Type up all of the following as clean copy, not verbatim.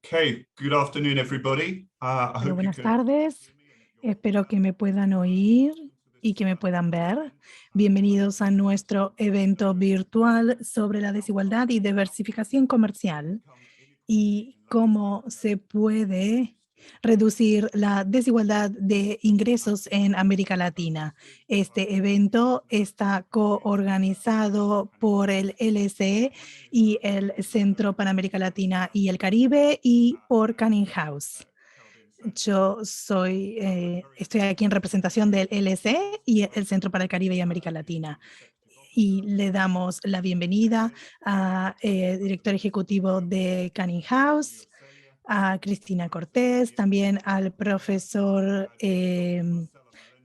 Okay, good afternoon, everybody. I Bueno, hope you buenas can. tardes. Espero que me puedan oír y que me puedan ver. Bienvenidos a nuestro evento virtual sobre la desigualdad y diversificación comercial y cómo se puede reducir la desigualdad de ingresos en América Latina. Este evento está coorganizado por el LSE y el Centro para América Latina y el Caribe y por Canning House. Yo estoy aquí en representación del LSE y el Centro para el Caribe y América Latina. Y le damos la bienvenida al director ejecutivo de Canning House, a Cristina Cortés, también al profesor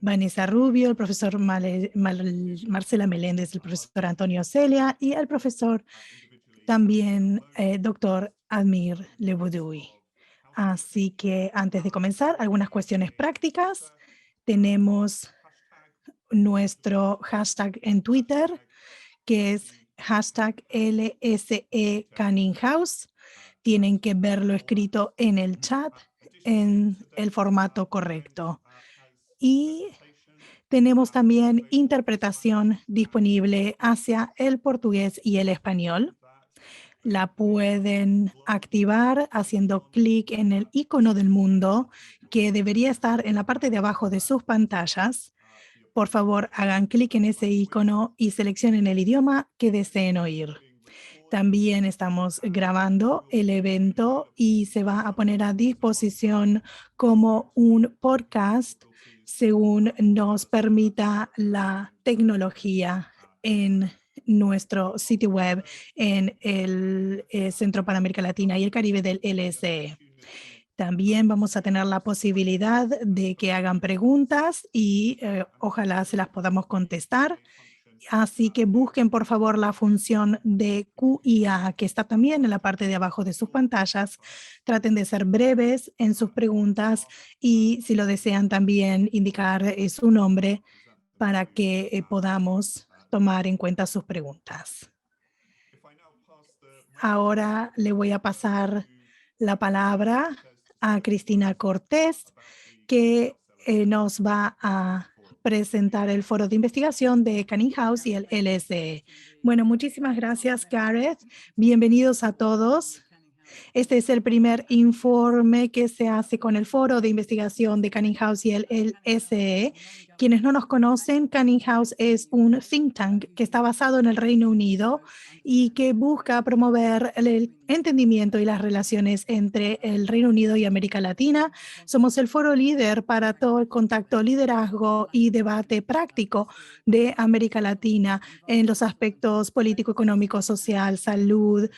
Vanessa Rubio, el profesor Marcela Meléndez, el profesor Antonio Celia y al profesor también doctor Admir Leboudoui. Así que antes de comenzar, algunas cuestiones prácticas. Tenemos nuestro hashtag en Twitter, que es hashtag LSE Canning House. Tienen que verlo escrito en el chat en el formato correcto. Y tenemos también interpretación disponible hacia el portugués y el español. La pueden activar haciendo clic en el icono del mundo que debería estar en la parte de abajo de sus pantallas. Por favor, hagan clic en ese icono y seleccionen el idioma que deseen oír. También estamos grabando el evento y se va a poner a disposición como un podcast según nos permita la tecnología en nuestro sitio web en el Centro para América Latina y el Caribe del LSE. También vamos a tener la posibilidad de que hagan preguntas y ojalá se las podamos contestar. Así que busquen por favor la función de Q&A que está también en la parte de abajo de sus pantallas. Traten de ser breves en sus preguntas y si lo desean también indicar su nombre para que podamos tomar en cuenta sus preguntas. Ahora le voy a pasar la palabra a Cristina Cortés, que nos va a presentar el foro de investigación de Canning House y el LSE. Bueno, muchísimas gracias, Gareth. Bienvenidos a todos. Este es el primer informe que se hace con el foro de investigación de Canning House y el LSE. Quienes no nos conocen, Canning House es un think tank que está basado en el Reino Unido y que busca promover el entendimiento y las relaciones entre el Reino Unido y América Latina. Somos el foro líder para todo el contacto, liderazgo y debate práctico de América Latina en los aspectos político, económico, social, salud,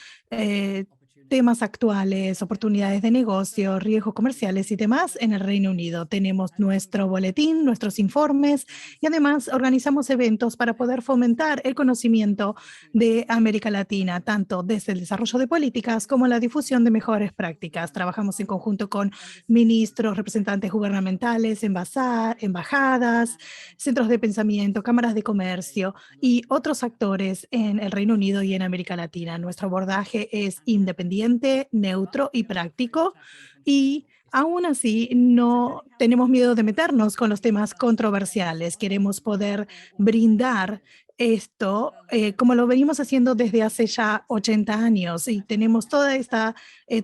temas actuales, oportunidades de negocio, riesgos comerciales y demás en el Reino Unido. Tenemos nuestro boletín, nuestros informes y además organizamos eventos para poder fomentar el conocimiento de América Latina, tanto desde el desarrollo de políticas como la difusión de mejores prácticas. Trabajamos en conjunto con ministros, representantes gubernamentales, embajadas, centros de pensamiento, cámaras de comercio y otros actores en el Reino Unido y en América Latina. Nuestro abordaje es independiente, neutro y práctico y aún así no tenemos miedo de meternos con los temas controversiales. Queremos poder brindar esto como lo venimos haciendo desde hace ya 80 años y tenemos toda esta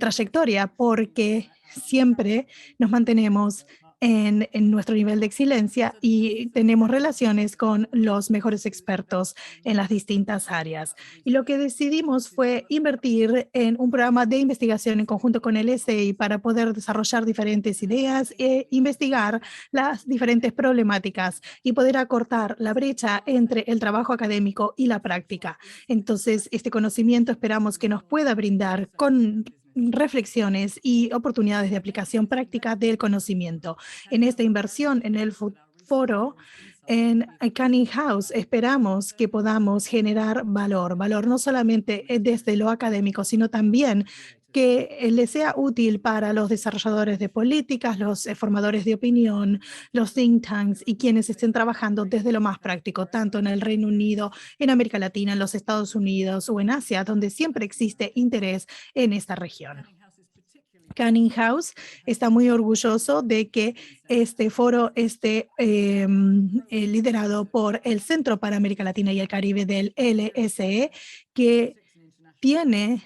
trayectoria porque siempre nos mantenemos en nuestro nivel de excelencia y tenemos relaciones con los mejores expertos en las distintas áreas. Y lo que decidimos fue invertir en un programa de investigación en conjunto con el SEI para poder desarrollar diferentes ideas e investigar las diferentes problemáticas y poder acortar la brecha entre el trabajo académico y la práctica. Entonces, este conocimiento esperamos que nos pueda brindar con reflexiones y oportunidades de aplicación práctica del conocimiento. En esta inversión en el foro en Canning House esperamos que podamos generar valor no solamente desde lo académico, sino también que le sea útil para los desarrolladores de políticas, los formadores de opinión, los think tanks y quienes estén trabajando desde lo más práctico, tanto en el Reino Unido, en América Latina, en los Estados Unidos o en Asia, donde siempre existe interés en esta región. Canning House está muy orgulloso de que este foro esté liderado por el Centro para América Latina y el Caribe del LSE, que tiene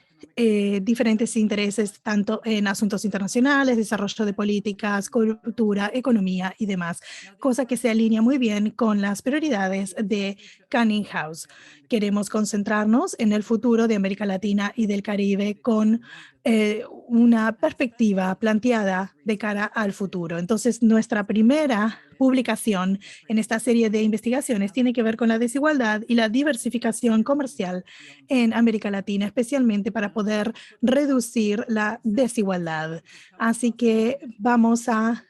diferentes intereses tanto en asuntos internacionales, desarrollo de políticas, cultura, economía y demás, cosa que se alinea muy bien con las prioridades de Canning House. Queremos concentrarnos en el futuro de América Latina y del Caribe con una perspectiva planteada de cara al futuro. Entonces, nuestra primera publicación en esta serie de investigaciones tiene que ver con la desigualdad y la diversificación comercial en América Latina, especialmente para poder reducir la desigualdad. Así que vamos a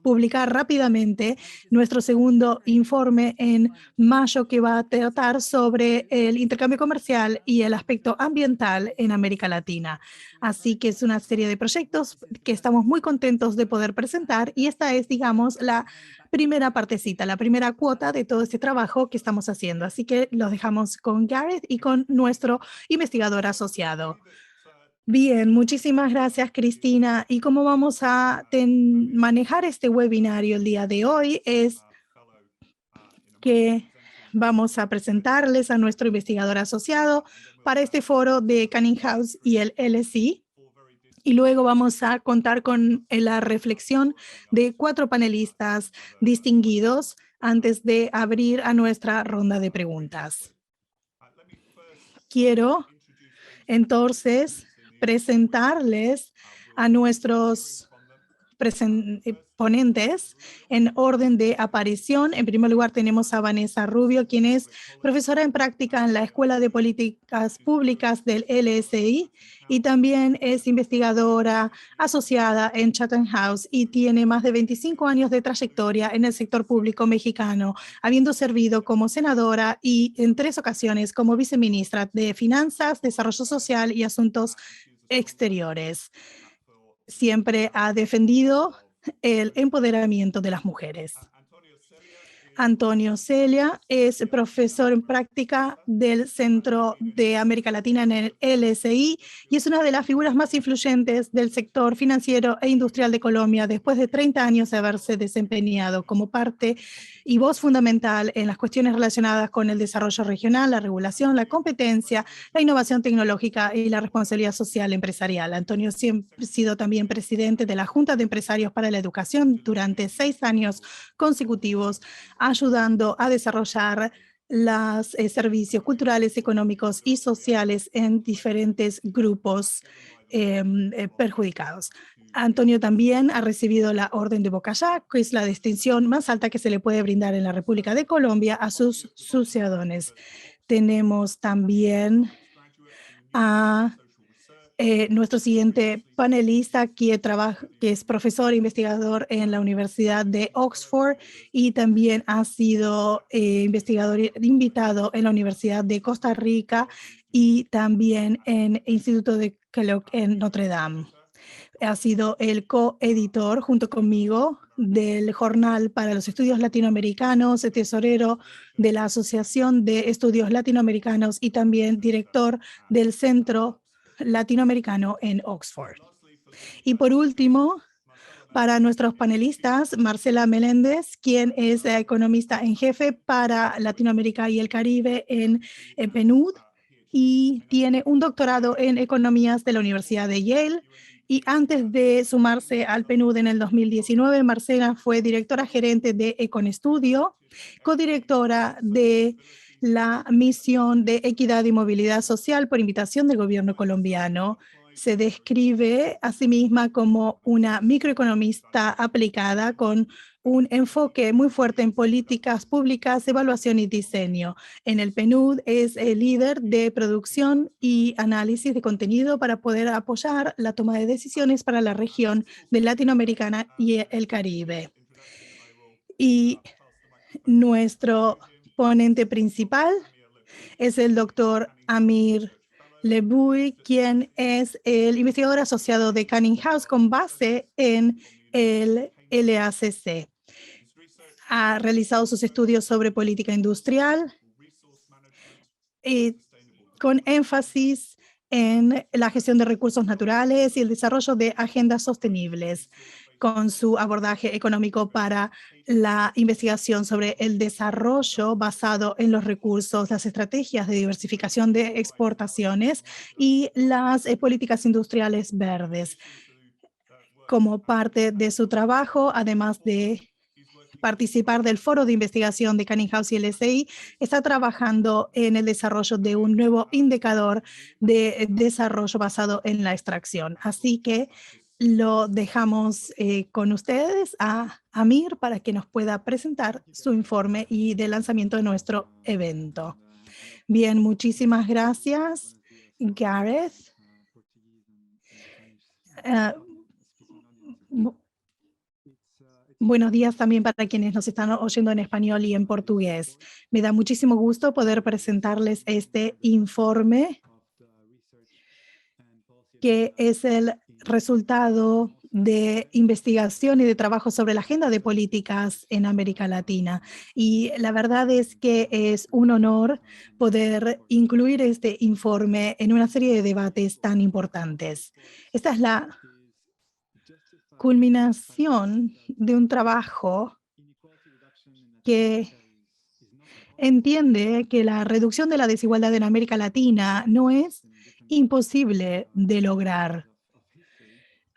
publicar rápidamente nuestro segundo informe en mayo, que va a tratar sobre el intercambio comercial y el aspecto ambiental en América Latina. Así que es una serie de proyectos que estamos muy contentos de poder presentar, y esta es, digamos, la primera partecita, la primera cuota de todo este trabajo que estamos haciendo. Así que los dejamos con Gareth y con nuestro investigador asociado. Bien, muchísimas gracias, Cristina. Y cómo vamos a manejar este webinario el día de hoy es que vamos a presentarles a nuestro investigador asociado para este foro de Canning House y el LSI. Y luego vamos a contar con la reflexión de 4 panelistas distinguidos antes de abrir a nuestra ronda de preguntas. Quiero entonces presentarles a nuestros ponentes en orden de aparición. En primer lugar, tenemos a Vanessa Rubio, quien es profesora en práctica en la Escuela de Políticas Públicas del LSI y también es investigadora asociada en Chatham House y tiene más de 25 años de trayectoria en el sector público mexicano, habiendo servido como senadora y en 3 ocasiones como viceministra de Finanzas, Desarrollo Social y Asuntos Exteriores. Siempre ha defendido el empoderamiento de las mujeres. Antonio Celia es profesor en práctica del Centro de América Latina en el LSI y es una de las figuras más influyentes del sector financiero e industrial de Colombia, después de 30 años de haberse desempeñado como parte y voz fundamental en las cuestiones relacionadas con el desarrollo regional, la regulación, la competencia, la innovación tecnológica y la responsabilidad social empresarial. Antonio siempre ha sido también presidente de la Junta de Empresarios para la Educación durante 6 años consecutivos, ayudando a desarrollar los servicios culturales, económicos y sociales en diferentes grupos perjudicados. Antonio también ha recibido la Orden de Bocayá, que es la distinción más alta que se le puede brindar en la República de Colombia a sus ciudadanos. Tenemos también a nuestro siguiente panelista, que es profesor e investigador en la Universidad de Oxford y también ha sido investigador invitado en la Universidad de Costa Rica y también en el Instituto de Kellogg en Notre Dame. Ha sido el coeditor junto conmigo del Jornal para los Estudios Latinoamericanos, tesorero de la Asociación de Estudios Latinoamericanos y también director del Centro Latinoamericano en Oxford. Y por último, para nuestros panelistas, Marcela Meléndez, quien es economista en jefe para Latinoamérica y el Caribe en PNUD y tiene un doctorado en economías de la Universidad de Yale. Y antes de sumarse al PNUD en el 2019, Marcela fue directora gerente de Econestudio, codirectora de la misión de equidad y movilidad social por invitación del gobierno colombiano. Se describe a sí misma como una microeconomista aplicada con un enfoque muy fuerte en políticas públicas, evaluación y diseño. En el PNUD es el líder de producción y análisis de contenido para poder apoyar la toma de decisiones para la región de Latinoamérica y el Caribe. Y nuestro ponente principal es el doctor Amir Lebouy, quien es el investigador asociado de Canning House con base en el LACC. Ha realizado sus estudios sobre política industrial y con énfasis en la gestión de recursos naturales y el desarrollo de agendas sostenibles, con su abordaje económico para la investigación sobre el desarrollo basado en los recursos, las estrategias de diversificación de exportaciones y las políticas industriales verdes. Como parte de su trabajo, además de participar del foro de investigación de Canning House y el SI, está trabajando en el desarrollo de un nuevo indicador de desarrollo basado en la extracción. Así que lo dejamos con ustedes a Amir para que nos pueda presentar su informe y del lanzamiento de nuestro evento. Bien, muchísimas gracias, Gareth. Buenos días también para quienes nos están oyendo en español y en portugués. Me da muchísimo gusto poder presentarles este informe que es el resultado de investigación y de trabajo sobre la agenda de políticas en América Latina. Y la verdad es que es un honor poder incluir este informe en una serie de debates tan importantes. Esta es la culminación de un trabajo que entiende que la reducción de la desigualdad en América Latina no es imposible de lograr.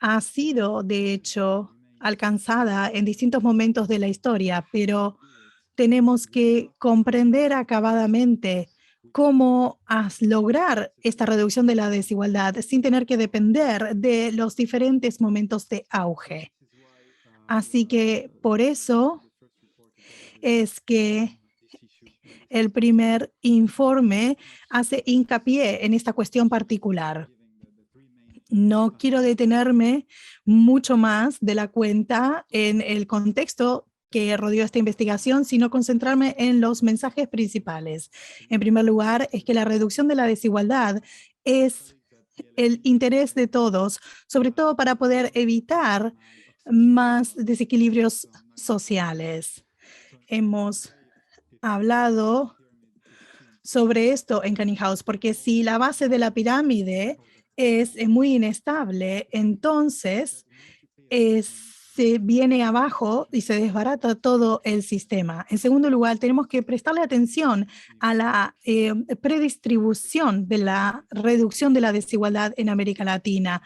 Ha sido, de hecho, alcanzada en distintos momentos de la historia, pero tenemos que comprender acabadamente cómo lograr esta reducción de la desigualdad sin tener que depender de los diferentes momentos de auge. Así que por eso es que el primer informe hace hincapié en esta cuestión particular. No quiero detenerme mucho más de la cuenta en el contexto que rodeó esta investigación, sino concentrarme en los mensajes principales. En primer lugar, es que la reducción de la desigualdad es el interés de todos, sobre todo para poder evitar más desequilibrios sociales. Hemos hablado sobre esto en Canning House, porque si la base de la pirámide es muy inestable, entonces se viene abajo y se desbarata todo el sistema. En segundo lugar, tenemos que prestarle atención a la predistribución de la reducción de la desigualdad en América Latina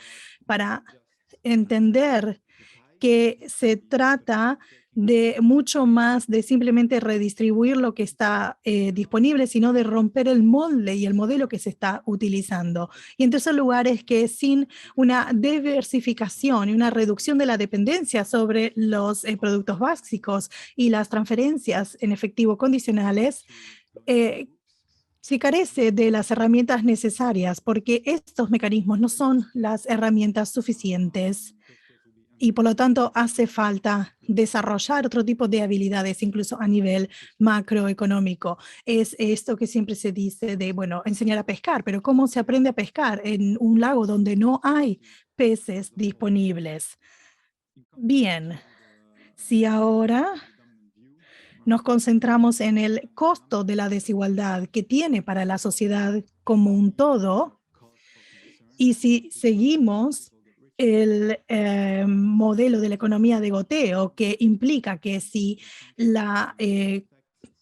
para entender que se trata de mucho más de simplemente redistribuir lo que está disponible, sino de romper el molde y el modelo que se está utilizando. Y en tercer lugar es que sin una diversificación y una reducción de la dependencia sobre los productos básicos y las transferencias en efectivo condicionales, se carece de las herramientas necesarias porque estos mecanismos no son las herramientas suficientes. Y por lo tanto hace falta desarrollar otro tipo de habilidades, incluso a nivel macroeconómico. Es esto que siempre se dice de, bueno, enseñar a pescar, pero ¿cómo se aprende a pescar en un lago donde no hay peces disponibles? Bien, si ahora nos concentramos en el costo de la desigualdad que tiene para la sociedad como un todo, y si seguimos el modelo de la economía de goteo, que implica que si la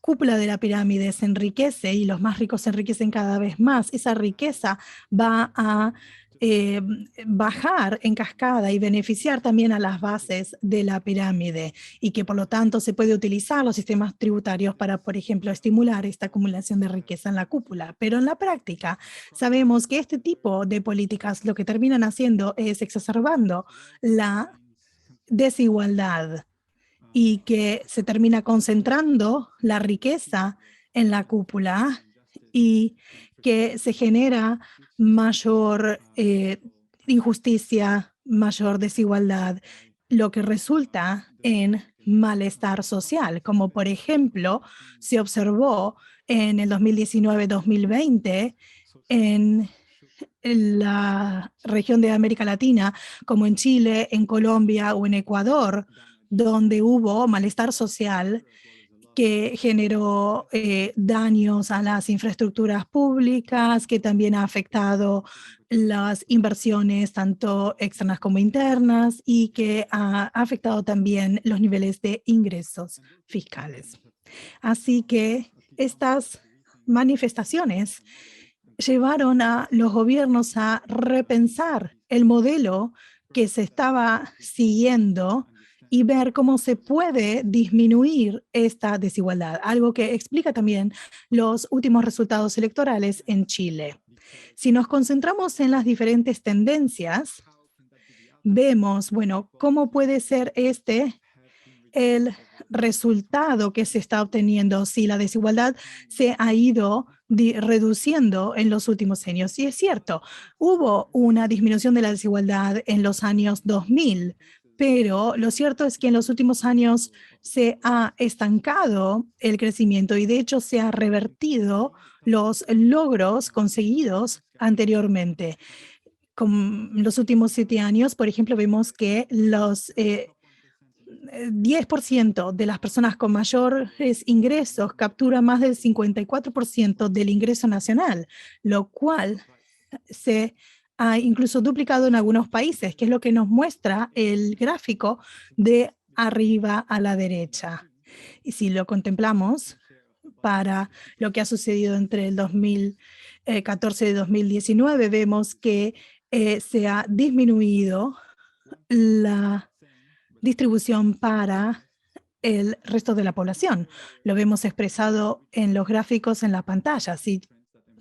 cúpula de la pirámide se enriquece y los más ricos se enriquecen cada vez más, esa riqueza va a bajar en cascada y beneficiar también a las bases de la pirámide, y que por lo tanto se puede utilizar los sistemas tributarios para, por ejemplo, estimular esta acumulación de riqueza en la cúpula. Pero en la práctica sabemos que este tipo de políticas lo que terminan haciendo es exacerbando la desigualdad y que se termina concentrando la riqueza en la cúpula y que se genera mayor injusticia, mayor desigualdad, lo que resulta en malestar social, como por ejemplo se observó en el 2019-2020 en la región de América Latina, como en Chile, en Colombia o en Ecuador, donde hubo malestar social que generó daños a las infraestructuras públicas, que también ha afectado las inversiones tanto externas como internas y que ha afectado también los niveles de ingresos fiscales. Así que estas manifestaciones llevaron a los gobiernos a repensar el modelo que se estaba siguiendo y ver cómo se puede disminuir esta desigualdad, algo que explica también los últimos resultados electorales en Chile. Si nos concentramos en las diferentes tendencias, vemos, bueno, cómo puede ser el resultado que se está obteniendo si la desigualdad se ha ido reduciendo en los últimos años. Y es cierto, hubo una disminución de la desigualdad en los años 2000, pero lo cierto es que en los últimos años se ha estancado el crecimiento y de hecho se ha revertido los logros conseguidos anteriormente. Con los últimos 7 años, por ejemplo, vemos que los 10% de las personas con mayores ingresos captura más del 54% del ingreso nacional, lo cual se ha incluso duplicado en algunos países, que es lo que nos muestra el gráfico de arriba a la derecha. Y si lo contemplamos para lo que ha sucedido entre el 2014 y 2019, vemos que se ha disminuido la distribución para el resto de la población. Lo vemos expresado en los gráficos en la pantalla. Si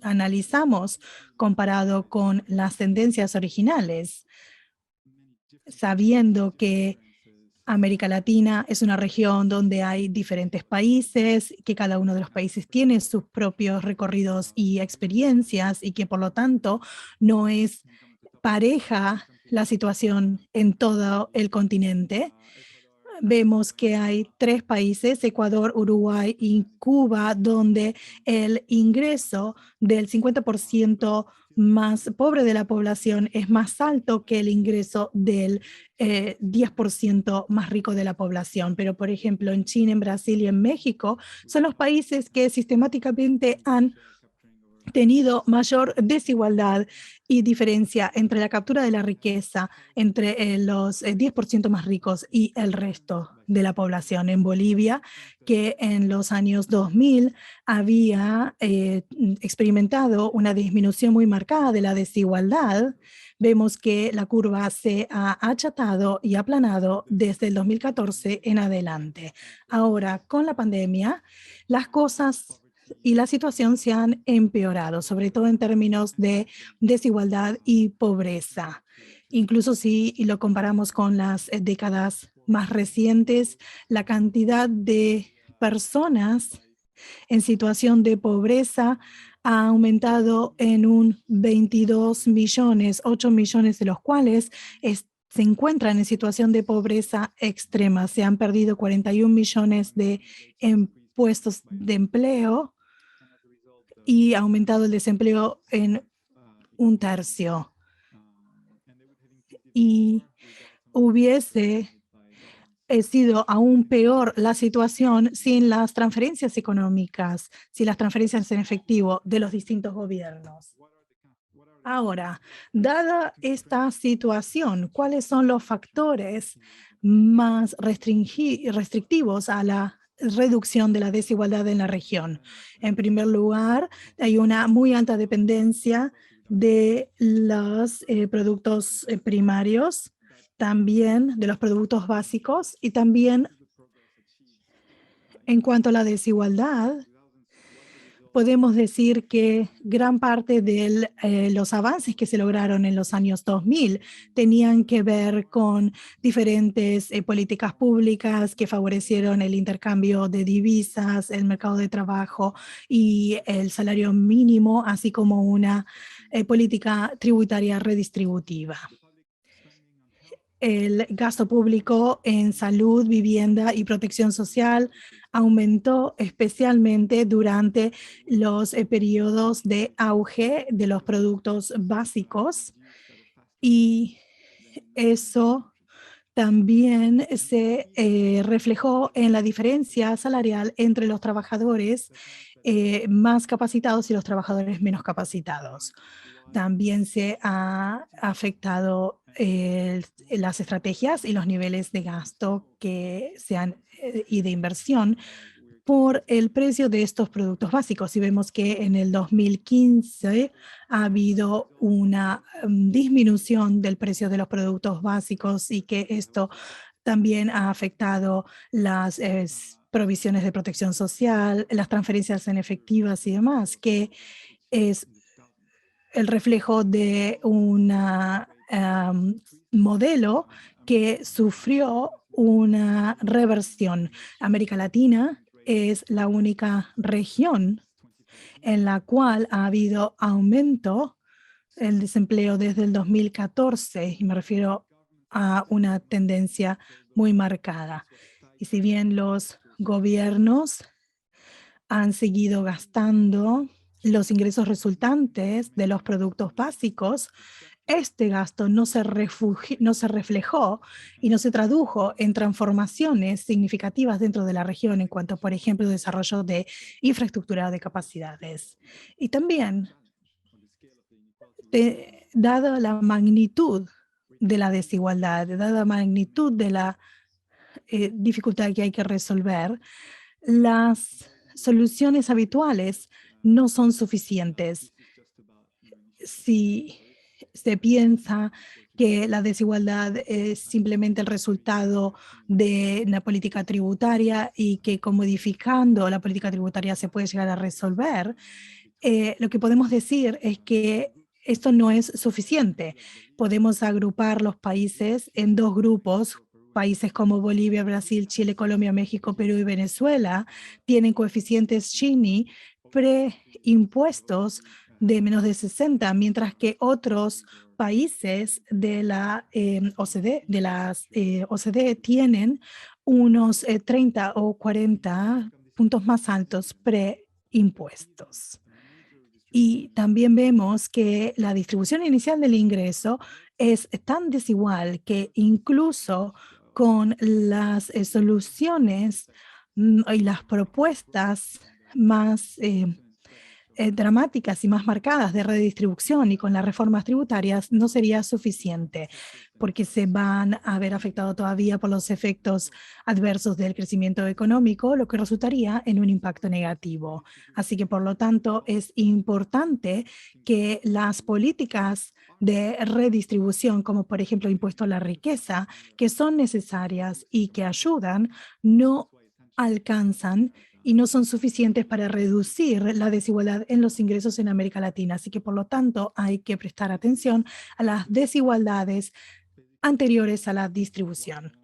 analizamos comparado con las tendencias originales, sabiendo que América Latina es una región donde hay diferentes países, que cada uno de los países tiene sus propios recorridos y experiencias y que por lo tanto no es pareja la situación en todo el continente. Vemos que hay 3 países, Ecuador, Uruguay y Cuba, donde el ingreso del 50% más pobre de la población es más alto que el ingreso del 10% más rico de la población. Pero, por ejemplo, en China, en Brasil y en México son los países que sistemáticamente han tenido mayor desigualdad y diferencia entre la captura de la riqueza entre los 10% más ricos y el resto de la población. En Bolivia, que en los años 2000 había experimentado una disminución muy marcada de la desigualdad, vemos que la curva se ha achatado y aplanado desde el 2014 en adelante. Ahora, con la pandemia, las cosas y la situación se han empeorado, sobre todo en términos de desigualdad y pobreza. Incluso si lo comparamos con las décadas más recientes, la cantidad de personas en situación de pobreza ha aumentado en un 22 millones, 8 millones de los cuales se encuentran en situación de pobreza extrema. Se han perdido 41 millones de puestos de empleo y ha aumentado el desempleo en 1/3. Y hubiese sido aún peor la situación sin las transferencias económicas, sin las transferencias en efectivo de los distintos gobiernos. Ahora, dada esta situación, ¿cuáles son los factores más restrictivos a la reducción de la desigualdad en la región? En primer lugar, hay una muy alta dependencia de los productos primarios, también de los productos básicos y también en cuanto a la desigualdad, podemos decir que gran parte de los avances que se lograron en los años 2000 tenían que ver con diferentes políticas públicas que favorecieron el intercambio de divisas, el mercado de trabajo y el salario mínimo, así como una política tributaria redistributiva. El gasto público en salud, vivienda y protección social aumentó especialmente durante los periodos de auge de los productos básicos y eso también se reflejó en la diferencia salarial entre los trabajadores más capacitados y los trabajadores menos capacitados. También se ha afectado las estrategias y los niveles de gasto que y de inversión por el precio de estos productos básicos. Y vemos que en el 2015 ha habido una disminución del precio de los productos básicos y que esto también ha afectado las provisiones de protección social, las transferencias en efectivas y demás, que es el reflejo de un modelo que sufrió una reversión. América Latina es la única región en la cual ha habido aumento el desempleo desde el 2014, y me refiero a una tendencia muy marcada. Y si bien los gobiernos han seguido gastando los ingresos resultantes de los productos básicos, este gasto no se reflejó y no se tradujo en transformaciones significativas dentro de la región en cuanto, por ejemplo, desarrollo de infraestructura de capacidades. Y también, dada la magnitud de la desigualdad, dada la magnitud de la dificultad que hay que resolver, las soluciones habituales no son suficientes. Si se piensa que la desigualdad es simplemente el resultado de una política tributaria y que modificando la política tributaria se puede llegar a resolver, lo que podemos decir es que esto no es suficiente. Podemos agrupar los países en dos grupos. Países como Bolivia, Brasil, Chile, Colombia, México, Perú y Venezuela tienen coeficientes Gini preimpuestos de menos de 60, mientras que otros países de la OCDE, de las OCDE tienen unos 30 o 40 puntos más altos preimpuestos. Y también vemos que la distribución inicial del ingreso es tan desigual que incluso con las soluciones y las propuestas más dramáticas y más marcadas de redistribución y con las reformas tributarias no sería suficiente, porque se van a ver afectados todavía por los efectos adversos del crecimiento económico, lo que resultaría en un impacto negativo. Así que, por lo tanto, es importante que las políticas de redistribución, como por ejemplo impuesto a la riqueza, que son necesarias y que ayudan, no alcanzan y no son suficientes para reducir la desigualdad en los ingresos en América Latina. Así que, por lo tanto, hay que prestar atención a las desigualdades anteriores a la distribución.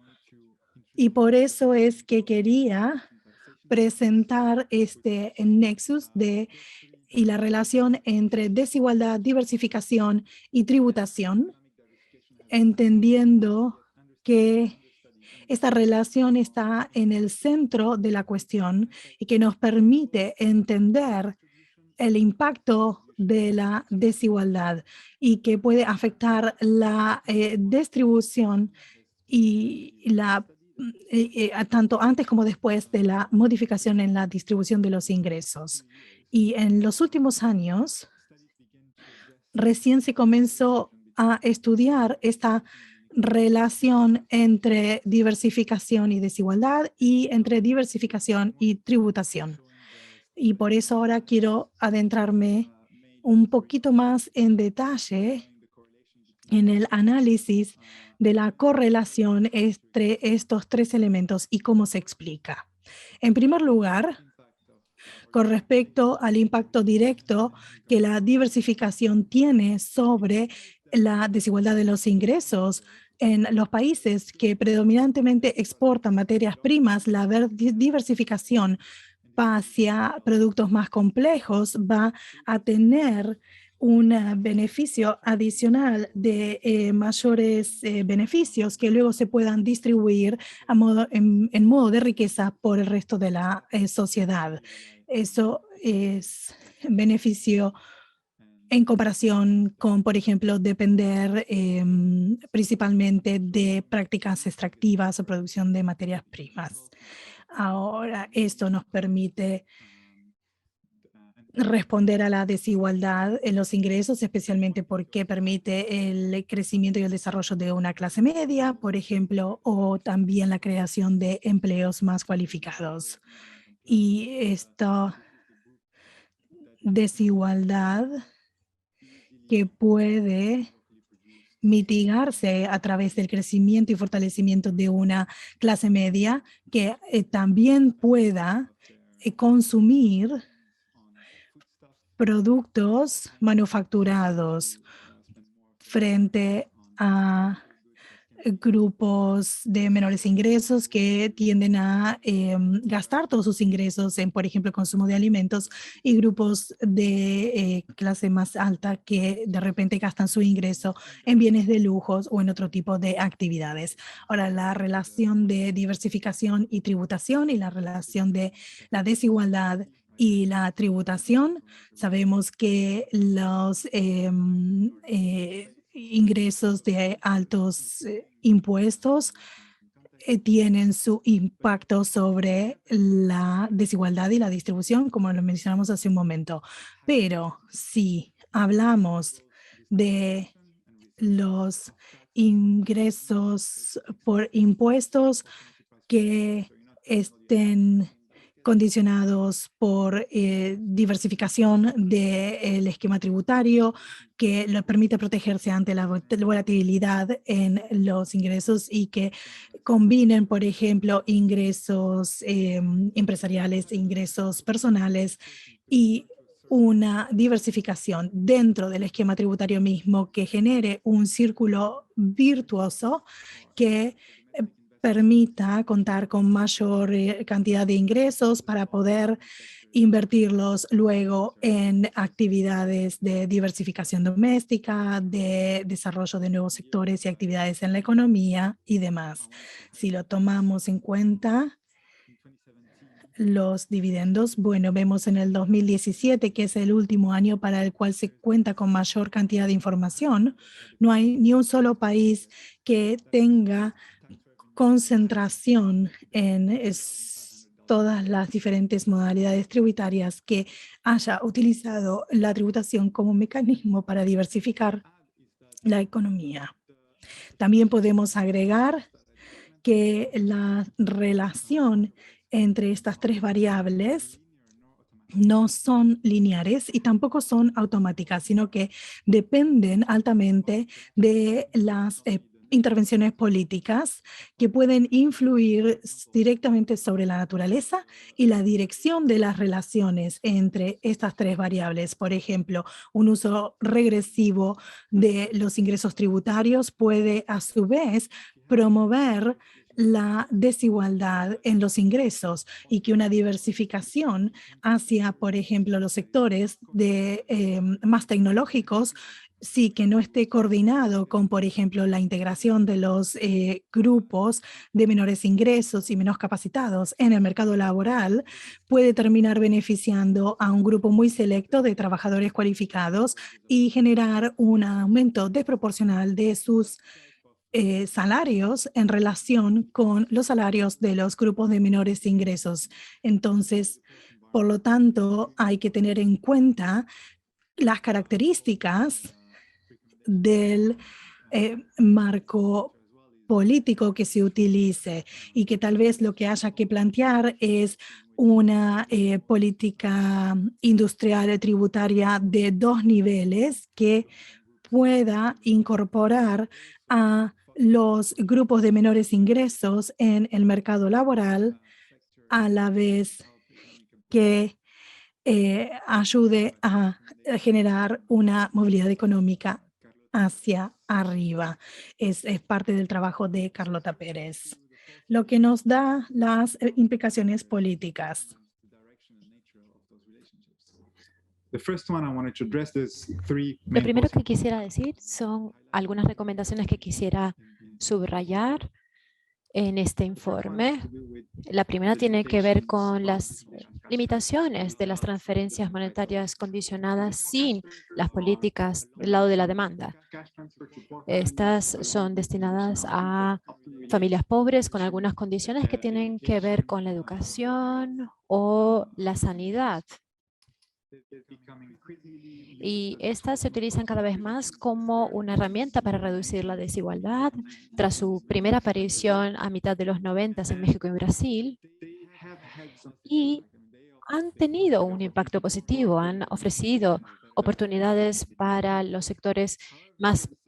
Y por eso es que quería presentar este nexus y la relación entre desigualdad, diversificación y tributación, entendiendo que esta relación está en el centro de la cuestión y que nos permite entender el impacto de la desigualdad y que puede afectar la distribución y tanto antes como después de la modificación en la distribución de los ingresos. Y en los últimos años, recién se comenzó a estudiar esta relación entre diversificación y desigualdad y entre diversificación y tributación. Y por eso ahora quiero adentrarme un poquito más en detalle en el análisis de la correlación entre estos tres elementos y cómo se explica. En primer lugar, con respecto al impacto directo que la diversificación tiene sobre la desigualdad de los ingresos en los países que predominantemente exportan materias primas, la diversificación hacia productos más complejos va a tener un beneficio adicional de mayores beneficios que luego se puedan distribuir en modo de riqueza por el resto de la sociedad. Eso es beneficio en comparación con, por ejemplo, depender principalmente de prácticas extractivas o producción de materias primas. Ahora, esto nos permite responder a la desigualdad en los ingresos, especialmente porque permite el crecimiento y el desarrollo de una clase media, por ejemplo, o también la creación de empleos más cualificados. Y esta desigualdad que puede mitigarse a través del crecimiento y fortalecimiento de una clase media que también pueda consumir productos manufacturados frente a grupos de menores ingresos que tienden a gastar todos sus ingresos en, por ejemplo, consumo de alimentos, y grupos de clase más alta que de repente gastan su ingreso en bienes de lujos o en otro tipo de actividades. Ahora, la relación de diversificación y tributación y la relación de la desigualdad y la tributación. Sabemos que los ingresos de altos impuestos tienen su impacto sobre la desigualdad y la distribución, como lo mencionamos hace un momento. Pero si hablamos de los ingresos por impuestos que estén condicionados por diversificación del esquema tributario, que le permite protegerse ante la volatilidad en los ingresos y que combinen, por ejemplo, ingresos empresariales, ingresos personales y una diversificación dentro del esquema tributario mismo que genere un círculo virtuoso que permita contar con mayor cantidad de ingresos para poder invertirlos luego en actividades de diversificación doméstica, de desarrollo de nuevos sectores y actividades en la economía y demás. Si lo tomamos en cuenta, los dividendos, bueno, vemos en el 2017, que es el último año para el cual se cuenta con mayor cantidad de información, no hay ni un solo país que tenga concentración en todas las diferentes modalidades tributarias que haya utilizado la tributación como mecanismo para diversificar la economía. También podemos agregar que la relación entre estas tres variables no son lineares y tampoco son automáticas, sino que dependen altamente de las intervenciones políticas que pueden influir directamente sobre la naturaleza y la dirección de las relaciones entre estas tres variables. Por ejemplo, un uso regresivo de los ingresos tributarios puede a su vez promover la desigualdad en los ingresos, y que una diversificación hacia, por ejemplo, los sectores más tecnológicos, sí que no esté coordinado con, por ejemplo, la integración de los grupos de menores ingresos y menos capacitados en el mercado laboral, puede terminar beneficiando a un grupo muy selecto de trabajadores cualificados y generar un aumento desproporcional de sus salarios en relación con los salarios de los grupos de menores ingresos. Entonces, por lo tanto, hay que tener en cuenta las características del marco político que se utilice, y que tal vez lo que haya que plantear es una política industrial tributaria de dos niveles que pueda incorporar a los grupos de menores ingresos en el mercado laboral, a la vez que ayude a generar una movilidad económica hacia arriba. Es parte del trabajo de Carlota Pérez, lo que nos da las implicaciones políticas. Lo primero que quisiera decir son algunas recomendaciones que quisiera subrayar en este informe. La primera tiene que ver con las limitaciones de las transferencias monetarias condicionadas sin las políticas del lado de la demanda. Estas son destinadas a familias pobres con algunas condiciones que tienen que ver con la educación o la sanidad. Y estas se utilizan cada vez más como una herramienta para reducir la desigualdad. Tras su primera aparición a mitad de los 90 en México y Brasil, y han tenido un impacto positivo, han ofrecido oportunidades para los sectores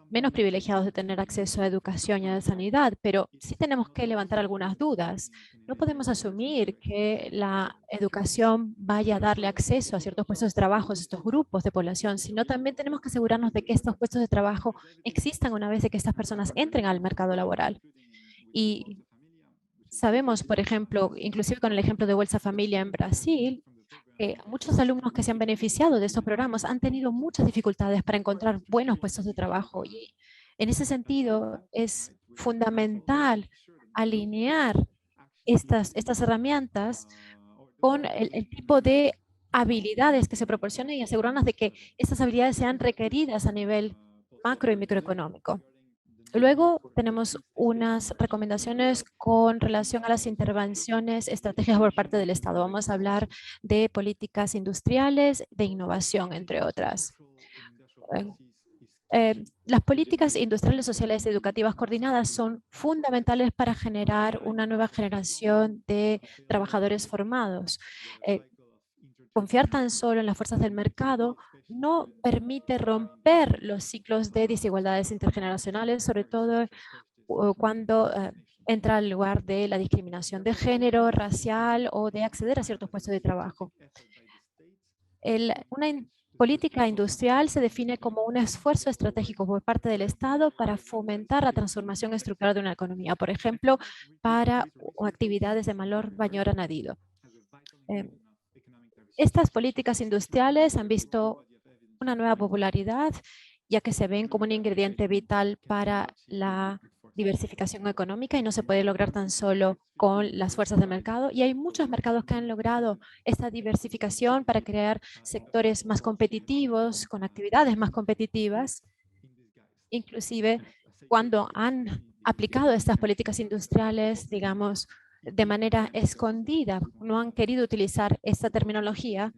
menos privilegiados de tener acceso a educación y a sanidad, pero sí tenemos que levantar algunas dudas. No podemos asumir que la educación vaya a darle acceso a ciertos puestos de trabajo a estos grupos de población, sino también tenemos que asegurarnos de que estos puestos de trabajo existan una vez de que estas personas entren al mercado laboral. Y sabemos, por ejemplo, inclusive con el ejemplo de Bolsa Familia en Brasil, que muchos alumnos que se han beneficiado de estos programas han tenido muchas dificultades para encontrar buenos puestos de trabajo. Y en ese sentido es fundamental alinear estas herramientas con el tipo de habilidades que se proporcionan y asegurarnos de que estas habilidades sean requeridas a nivel macro y microeconómico. Luego tenemos unas recomendaciones con relación a las intervenciones estratégicas por parte del Estado. Vamos a hablar de políticas industriales, de innovación, entre otras. Las políticas industriales, sociales y educativas coordinadas son fundamentales para generar una nueva generación de trabajadores formados. Confiar tan solo en las fuerzas del mercado no permite romper los ciclos de desigualdades intergeneracionales, sobre todo cuando entra al lugar de la discriminación de género, racial o de acceder a ciertos puestos de trabajo. Una política industrial se define como un esfuerzo estratégico por parte del Estado para fomentar la transformación estructural de una economía, por ejemplo, para actividades de mayor añadido. Estas políticas industriales han visto una nueva popularidad, ya que se ven como un ingrediente vital para la diversificación económica y no se puede lograr tan solo con las fuerzas de mercado. Y hay muchos mercados que han logrado esta diversificación para crear sectores más competitivos, con actividades más competitivas, inclusive cuando han aplicado estas políticas industriales, digamos, de manera escondida, no han querido utilizar esta terminología.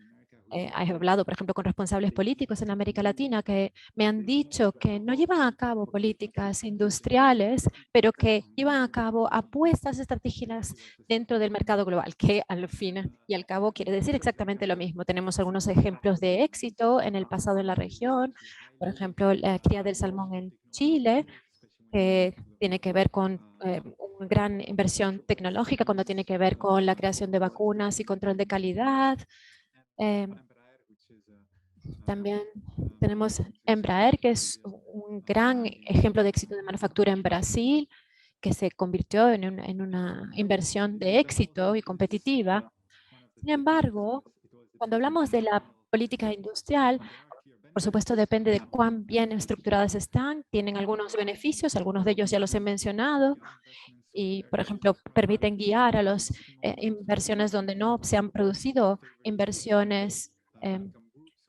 He hablado, por ejemplo, con responsables políticos en América Latina que me han dicho que no llevan a cabo políticas industriales, pero que llevan a cabo apuestas estratégicas dentro del mercado global, que al fin y al cabo quiere decir exactamente lo mismo. Tenemos algunos ejemplos de éxito en el pasado en la región, por ejemplo, la cría del salmón en Chile, que tiene que ver con una gran inversión tecnológica, cuando tiene que ver con la creación de vacunas y control de calidad. También tenemos Embraer, que es un gran ejemplo de éxito de manufactura en Brasil, que se convirtió en una inversión de éxito y competitiva. Sin embargo, cuando hablamos de la política industrial, por supuesto, depende de cuán bien estructuradas están. Tienen algunos beneficios, algunos de ellos ya los he mencionado, y, por ejemplo, permiten guiar a las inversiones donde no se han producido inversiones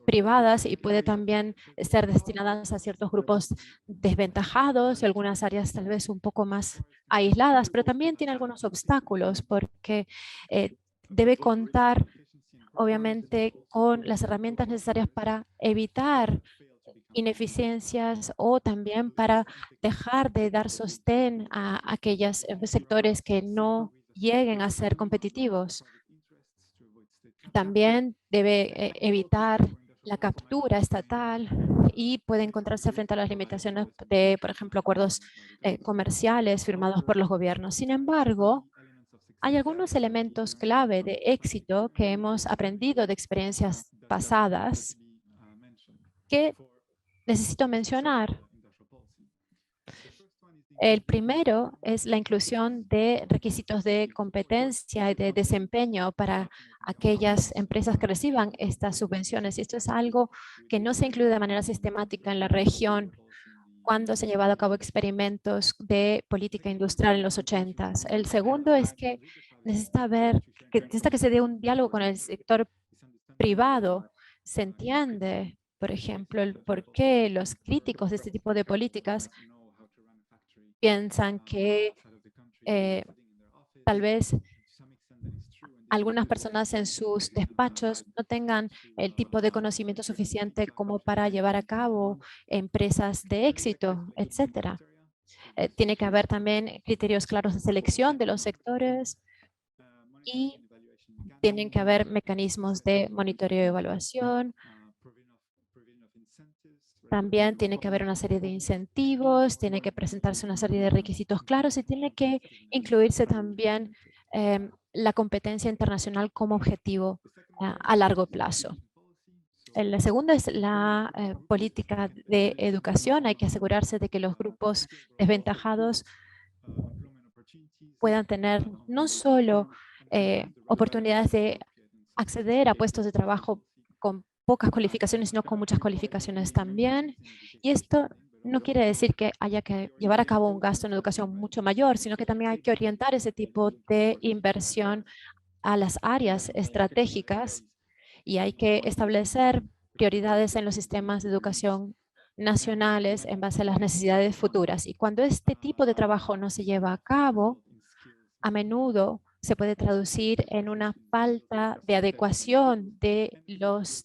privadas y puede también ser destinadas a ciertos grupos desventajados y algunas áreas tal vez un poco más aisladas, pero también tiene algunos obstáculos porque debe contar obviamente con las herramientas necesarias para evitar ineficiencias o también para dejar de dar sostén a aquellos sectores que no lleguen a ser competitivos. También debe evitar la captura estatal y puede encontrarse frente a las limitaciones de, por ejemplo, acuerdos comerciales firmados por los gobiernos. Sin embargo, hay algunos elementos clave de éxito que hemos aprendido de experiencias pasadas que necesito mencionar. El primero es la inclusión de requisitos de competencia y de desempeño para aquellas empresas que reciban estas subvenciones. Y esto es algo que no se incluye de manera sistemática en la región cuando se han llevado a cabo experimentos de política industrial en los 80s. El segundo es que necesita que se dé un diálogo con el sector privado. Se entiende, por ejemplo, el por qué los críticos de este tipo de políticas piensan que tal vez algunas personas en sus despachos no tengan el tipo de conocimiento suficiente como para llevar a cabo empresas de éxito, etcétera. Tiene que haber también criterios claros de selección de los sectores y tienen que haber mecanismos de monitoreo y evaluación. También tiene que haber una serie de incentivos, tiene que presentarse una serie de requisitos claros y tiene que incluirse también la competencia internacional como objetivo a largo plazo. El segundo es la política de educación. Hay que asegurarse de que los grupos desventajados puedan tener no solo oportunidades de acceder a puestos de trabajo con pocas cualificaciones, sino con muchas cualificaciones también. Y esto no quiere decir que haya que llevar a cabo un gasto en educación mucho mayor, sino que también hay que orientar ese tipo de inversión a las áreas estratégicas y hay que establecer prioridades en los sistemas de educación nacionales en base a las necesidades futuras. Y cuando este tipo de trabajo no se lleva a cabo, a menudo se puede traducir en una falta de adecuación de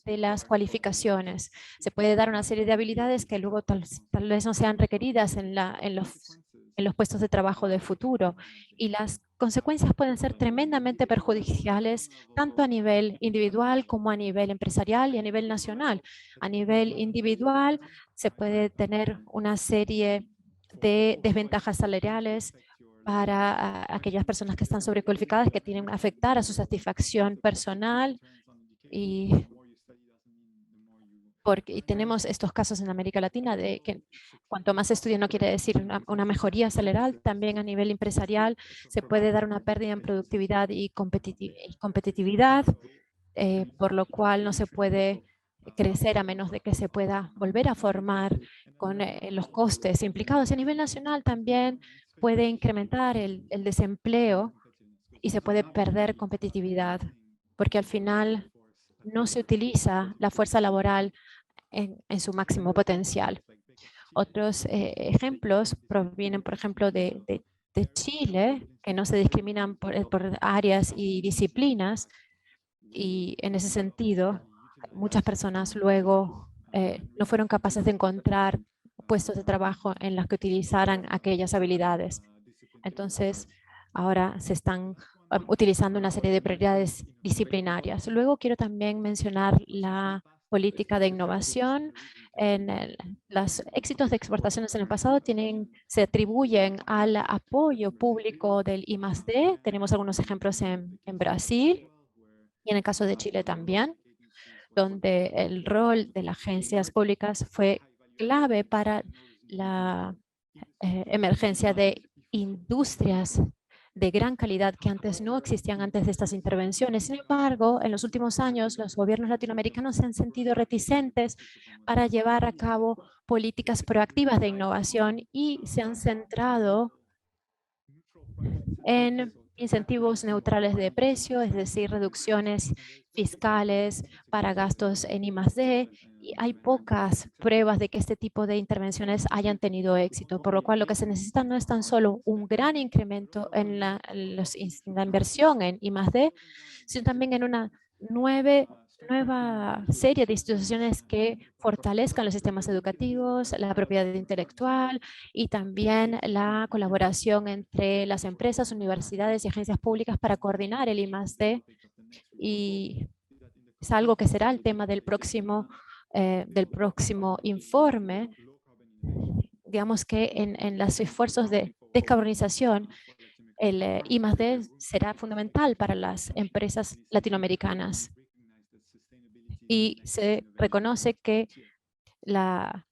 las cualificaciones. Se puede dar una serie de habilidades que luego tal vez no sean requeridas en los puestos de trabajo del futuro. Y las consecuencias pueden ser tremendamente perjudiciales, tanto a nivel individual como a nivel empresarial y a nivel nacional. A nivel individual se puede tener una serie de desventajas salariales para aquellas personas que están sobrecualificadas, que tienen que afectar a su satisfacción personal. Y tenemos estos casos en América Latina de que cuanto más estudio no quiere decir una mejoría salarial. También a nivel empresarial se puede dar una pérdida en productividad y competitividad, por lo cual no se puede crecer a menos de que se pueda volver a formar con los costes implicados. A nivel nacional también puede incrementar el desempleo y se puede perder competitividad, porque al final no se utiliza la fuerza laboral en su máximo potencial. Otros ejemplos provienen, por ejemplo, de Chile, que no se discriminan por áreas y disciplinas, y en ese sentido, muchas personas luego no fueron capaces de encontrar puestos de trabajo en los que utilizaran aquellas habilidades. Entonces, ahora se están utilizando una serie de prioridades disciplinarias. Luego quiero también mencionar la política de innovación. Los éxitos de exportaciones en el pasado se atribuyen al apoyo público del I+D. Tenemos algunos ejemplos en Brasil y en el caso de Chile también, donde el rol de las agencias públicas fue clave para la emergencia de industrias de gran calidad que antes no existían antes de estas intervenciones. Sin embargo, en los últimos años, los gobiernos latinoamericanos se han sentido reticentes para llevar a cabo políticas proactivas de innovación y se han centrado en incentivos neutrales de precio, es decir, reducciones fiscales para gastos en I+D, y hay pocas pruebas de que este tipo de intervenciones hayan tenido éxito, por lo cual lo que se necesita no es tan solo un gran incremento en la inversión en I+D, sino también en una nueva serie de instituciones que fortalezcan los sistemas educativos, la propiedad intelectual y también la colaboración entre las empresas, universidades y agencias públicas para coordinar el I+D, y es algo que será el tema del próximo informe. Digamos que en los esfuerzos de descarbonización, el I+D será fundamental para las empresas latinoamericanas. Y se reconoce que la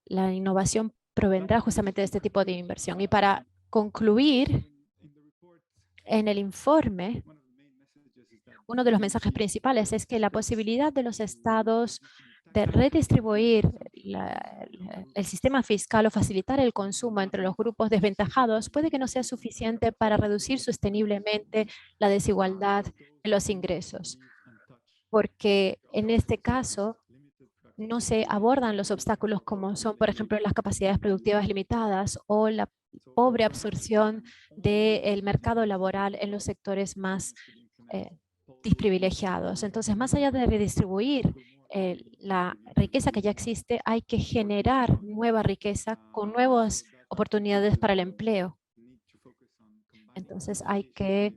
innovación provendrá justamente de este tipo de inversión. Y para concluir, en el informe, uno de los mensajes principales es que la posibilidad de los estados de redistribuir el sistema fiscal o facilitar el consumo entre los grupos desventajados puede que no sea suficiente para reducir sosteniblemente la desigualdad en los ingresos, porque en este caso no se abordan los obstáculos como son, por ejemplo, las capacidades productivas limitadas o la pobre absorción del mercado laboral en los sectores más desprivilegiados. Entonces, más allá de redistribuir la riqueza que ya existe, hay que generar nueva riqueza con nuevas oportunidades para el empleo. Entonces, hay que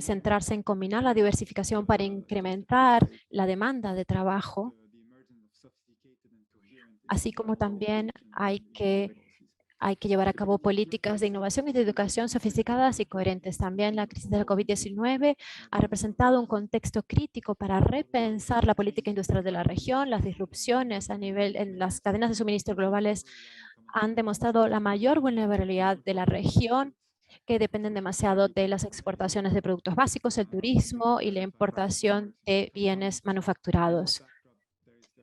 centrarse en combinar la diversificación para incrementar la demanda de trabajo, así como también hay que llevar a cabo políticas de innovación y de educación sofisticadas y coherentes. También la crisis de la COVID-19 ha representado un contexto crítico para repensar la política industrial de la región. Las disrupciones a nivel en las cadenas de suministro globales han demostrado la mayor vulnerabilidad de la región, que dependen demasiado de las exportaciones de productos básicos, el turismo y la importación de bienes manufacturados.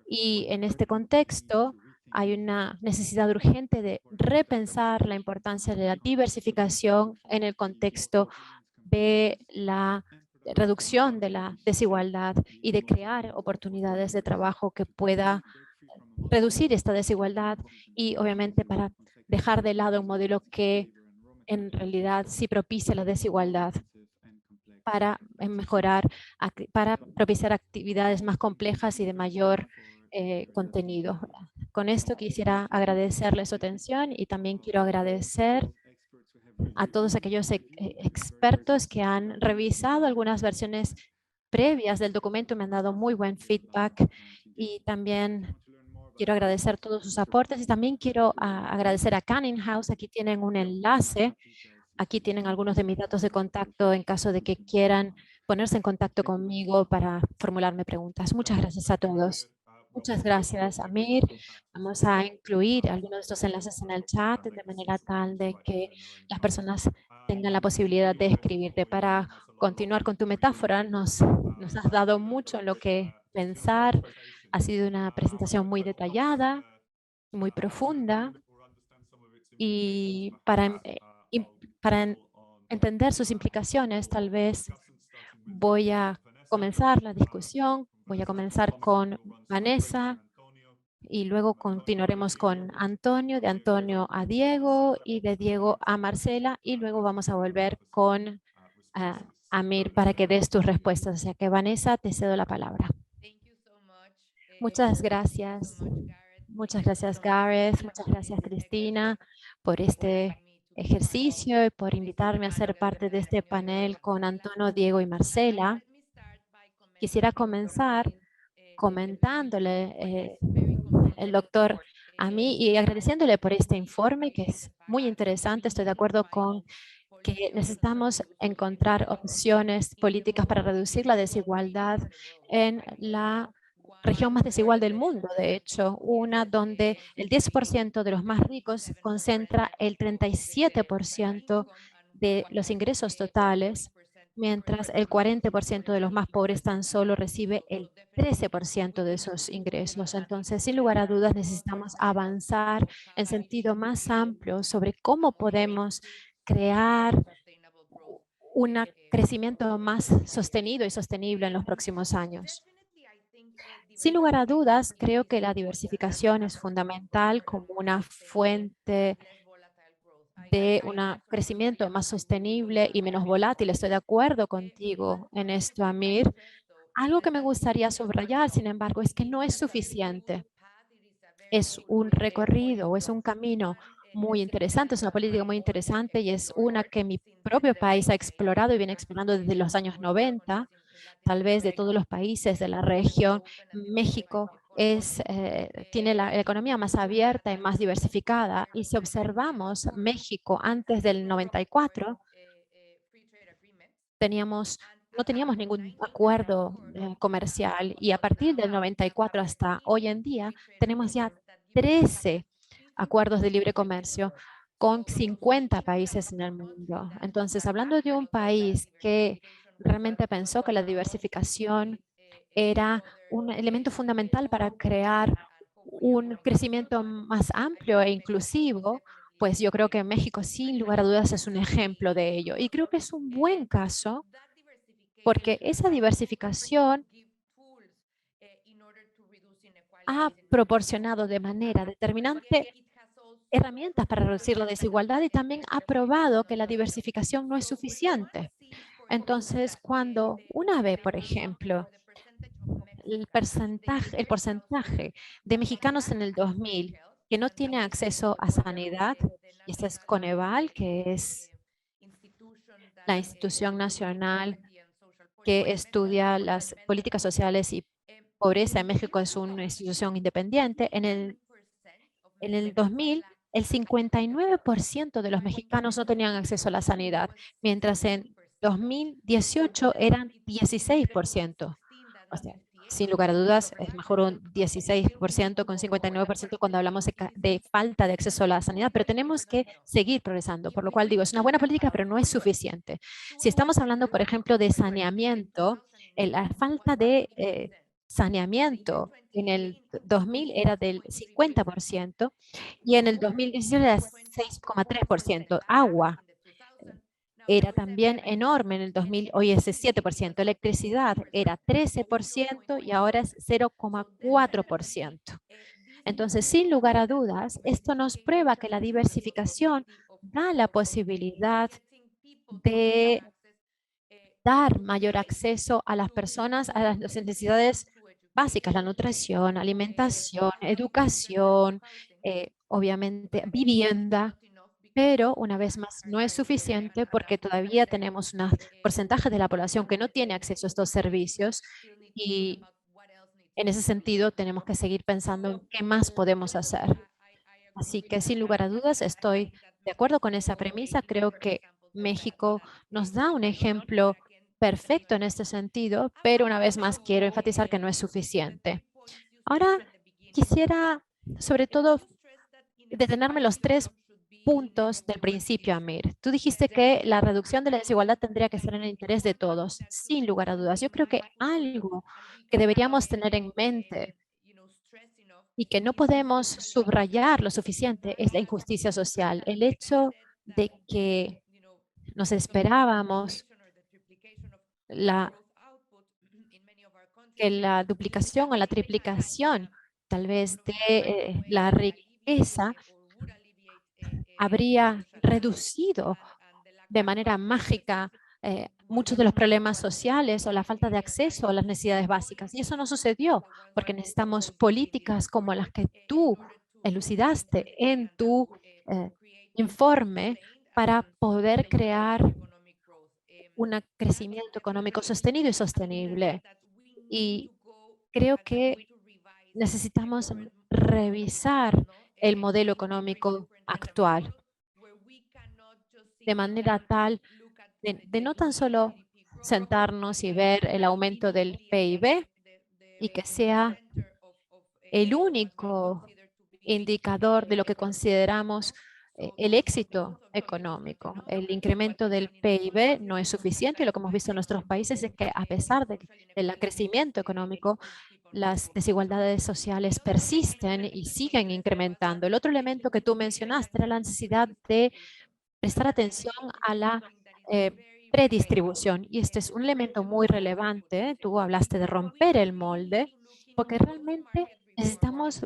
Y en este contexto hay una necesidad urgente de repensar la importancia de la diversificación en el contexto de la reducción de la desigualdad y de crear oportunidades de trabajo que pueda reducir esta desigualdad y obviamente para dejar de lado un modelo que en realidad sí propicia la desigualdad para mejorar, para propiciar actividades más complejas y de mayor contenido. Con esto quisiera agradecerles su atención y también quiero agradecer a todos aquellos expertos que han revisado algunas versiones previas del documento, me han dado muy buen feedback y también quiero agradecer todos sus aportes y también quiero agradecer a Canning House. Aquí tienen un enlace. Aquí tienen algunos de mis datos de contacto en caso de que quieran ponerse en contacto conmigo para formularme preguntas. Muchas gracias a todos. Muchas gracias, Amir. Vamos a incluir algunos de estos enlaces en el chat de manera tal de que las personas tengan la posibilidad de escribirte. Para continuar con tu metáfora, nos has dado mucho en lo que pensar. Ha sido una presentación muy detallada, muy profunda y para entender sus implicaciones, tal vez voy a comenzar la discusión. Voy a comenzar con Vanessa y luego continuaremos con Antonio, de Antonio a Diego y de Diego a Marcela y luego vamos a volver con Amir para que des tus respuestas. O sea que Vanessa, te cedo la palabra. Muchas gracias. Muchas gracias, Gareth. Muchas gracias, Cristina, por este ejercicio y por invitarme a ser parte de este panel con Antonio, Diego y Marcela. Quisiera comenzar comentándole el doctor a mí y agradeciéndole por este informe que es muy interesante. Estoy de acuerdo con que necesitamos encontrar opciones políticas para reducir la desigualdad en la región más desigual del mundo, de hecho, una donde el 10% de los más ricos concentra el 37% de los ingresos totales, mientras el 40% de los más pobres tan solo recibe el 13% de esos ingresos. Entonces, sin lugar a dudas, necesitamos avanzar en sentido más amplio sobre cómo podemos crear un crecimiento más sostenido y sostenible en los próximos años. Sin lugar a dudas, creo que la diversificación es fundamental como una fuente de un crecimiento más sostenible y menos volátil. Estoy de acuerdo contigo en esto, Amir. Algo que me gustaría subrayar, sin embargo, es que no es suficiente. Es un recorrido o es un camino muy interesante, es una política muy interesante y es una que mi propio país ha explorado y viene explorando desde los años 90. Tal vez de todos los países de la región, México tiene la economía más abierta y más diversificada. Y si observamos México antes del 94, no teníamos ningún acuerdo comercial y a partir del 94 hasta hoy en día tenemos ya 13 acuerdos de libre comercio con 50 países en el mundo. Entonces, hablando de un país que realmente pensó que la diversificación era un elemento fundamental para crear un crecimiento más amplio e inclusivo, pues yo creo que México sin lugar a dudas es un ejemplo de ello. Y creo que es un buen caso porque esa diversificación ha proporcionado de manera determinante herramientas para reducir la desigualdad y también ha probado que la diversificación no es suficiente. Entonces, cuando una ve, por ejemplo, el porcentaje de mexicanos en el 2000 que no tienen acceso a sanidad, y esta es Coneval, que es la institución nacional que estudia las políticas sociales y pobreza en México, es una institución independiente. En el 2000, el 59% de los mexicanos no tenían acceso a la sanidad, mientras en 2018 eran 16%. O sea, sin lugar a dudas, es mejor un 16% con 59% cuando hablamos de falta de acceso a la sanidad, pero tenemos que seguir progresando, por lo cual digo, es una buena política, pero no es suficiente. Si estamos hablando, por ejemplo, de saneamiento, la falta de saneamiento en el 2000 era del 50% y en el 2017 era 6,3%. Agua era también enorme en el 2000, hoy es 7%. Electricidad era 13% y ahora es 0,4%. Entonces, sin lugar a dudas, esto nos prueba que la diversificación da la posibilidad de dar mayor acceso a las personas a las necesidades básicas, la nutrición, alimentación, educación, obviamente vivienda, pero una vez más no es suficiente porque todavía tenemos un porcentaje de la población que no tiene acceso a estos servicios y en ese sentido tenemos que seguir pensando en qué más podemos hacer. Así que sin lugar a dudas estoy de acuerdo con esa premisa. Creo que México nos da un ejemplo perfecto en este sentido, pero una vez más quiero enfatizar que no es suficiente. Ahora quisiera sobre todo detenerme en los 3 puntos del principio, Amir. Tú dijiste que la reducción de la desigualdad tendría que ser en el interés de todos, sin lugar a dudas. Yo creo que algo que deberíamos tener en mente y que no podemos subrayar lo suficiente es la injusticia social. El hecho de que nos esperábamos la, que la duplicación o la triplicación tal vez de la riqueza habría reducido de manera mágica muchos de los problemas sociales o la falta de acceso a las necesidades básicas. Y eso no sucedió porque necesitamos políticas como las que tú elucidaste en tu eh, informe para poder crear un crecimiento económico sostenido y sostenible. Y creo que necesitamos revisar el modelo económico actual de manera tal de no tan solo sentarnos y ver el aumento del PIB y que sea el único indicador de lo que consideramos el éxito económico. El incremento del PIB no es suficiente y lo que hemos visto en nuestros países es que a pesar del crecimiento económico, las desigualdades sociales persisten y siguen incrementando. El otro elemento que tú mencionaste era la necesidad de prestar atención a la eh, predistribución. Y este es un elemento muy relevante. Tú hablaste de romper el molde, porque realmente necesitamos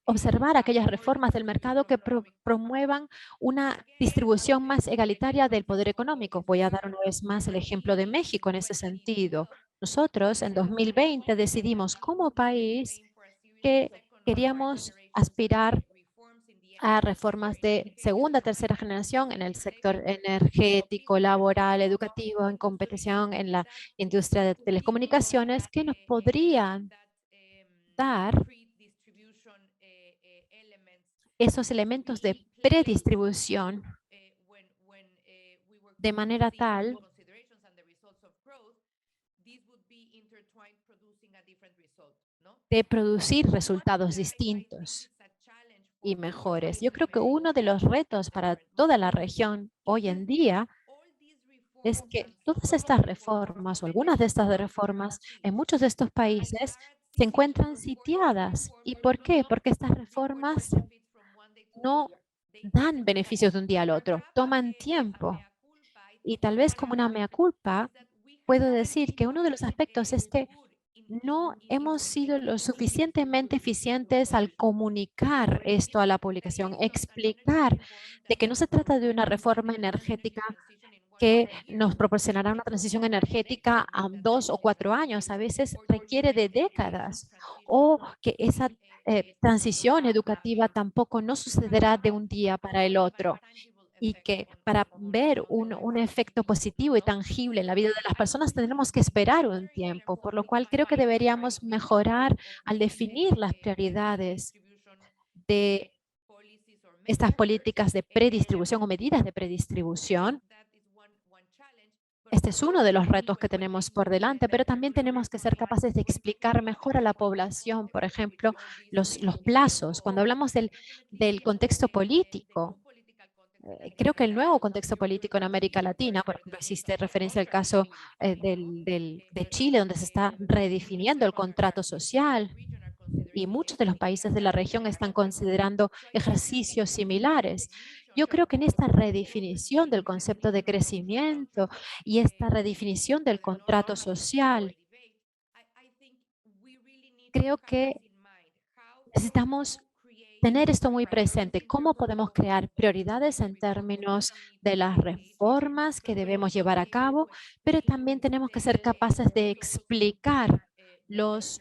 observar aquellas reformas del mercado que promuevan una distribución más egalitaria del poder económico. Voy a dar una vez más el ejemplo de México en ese sentido. Nosotros en 2020 decidimos como país que queríamos aspirar a reformas de segunda, tercera generación en el sector energético, laboral, educativo, en competición en la industria de telecomunicaciones que nos podrían dar esos elementos de predistribución de manera tal de producir resultados distintos y mejores. Yo creo que uno de los retos para toda la región hoy en día es que todas estas reformas o algunas de estas reformas en muchos de estos países se encuentran sitiadas. ¿Y por qué? Porque estas reformas no dan beneficios de un día al otro, toman tiempo. Y tal vez como una mea culpa, puedo decir que uno de los aspectos es que no hemos sido lo suficientemente eficientes al comunicar esto a la población, explicar de que no se trata de una reforma energética que nos proporcionará una transición energética a 2 o 4 años, a veces requiere de décadas, o que esa transición educativa tampoco no sucederá de un día para el otro y que para ver un efecto positivo y tangible en la vida de las personas tendremos que esperar un tiempo, por lo cual creo que deberíamos mejorar al definir las prioridades de estas políticas de predistribución o medidas de predistribución. Este es uno de los retos que tenemos por delante, pero también tenemos que ser capaces de explicar mejor a la población, por ejemplo, los plazos. Cuando hablamos del contexto político, creo que el nuevo contexto político en América Latina, por ejemplo, existe referencia al caso de Chile, donde se está redefiniendo el contrato social y muchos de los países de la región están considerando ejercicios similares. Yo creo que en esta redefinición del concepto de crecimiento y esta redefinición del contrato social, creo que necesitamos tener esto muy presente. ¿Cómo podemos crear prioridades en términos de las reformas que debemos llevar a cabo? Pero también tenemos que ser capaces de explicar los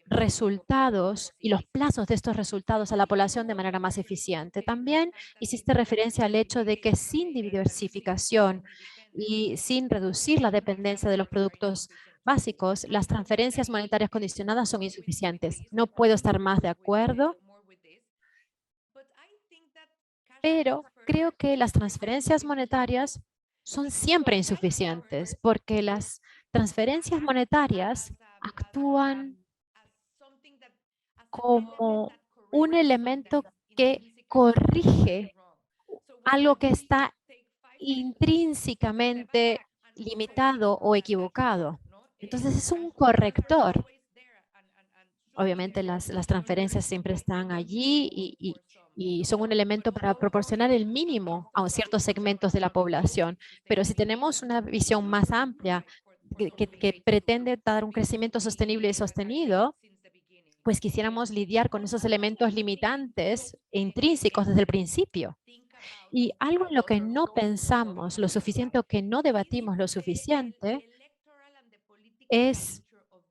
resultados y los plazos de estos resultados a la población de manera más eficiente. También hiciste referencia al hecho de que sin diversificación y sin reducir la dependencia de los productos básicos, las transferencias monetarias condicionadas son insuficientes. No puedo estar más de acuerdo, pero creo que las transferencias monetarias son siempre insuficientes porque las transferencias monetarias actúan como un elemento que corrige algo que está intrínsecamente limitado o equivocado. Entonces es un corrector. Obviamente las transferencias siempre están allí y son un elemento para proporcionar el mínimo a ciertos segmentos de la población. Pero si tenemos una visión más amplia que pretende dar un crecimiento sostenible y sostenido, pues quisiéramos lidiar con esos elementos limitantes e intrínsecos desde el principio. Y algo en lo que no pensamos lo suficiente o que no debatimos lo suficiente es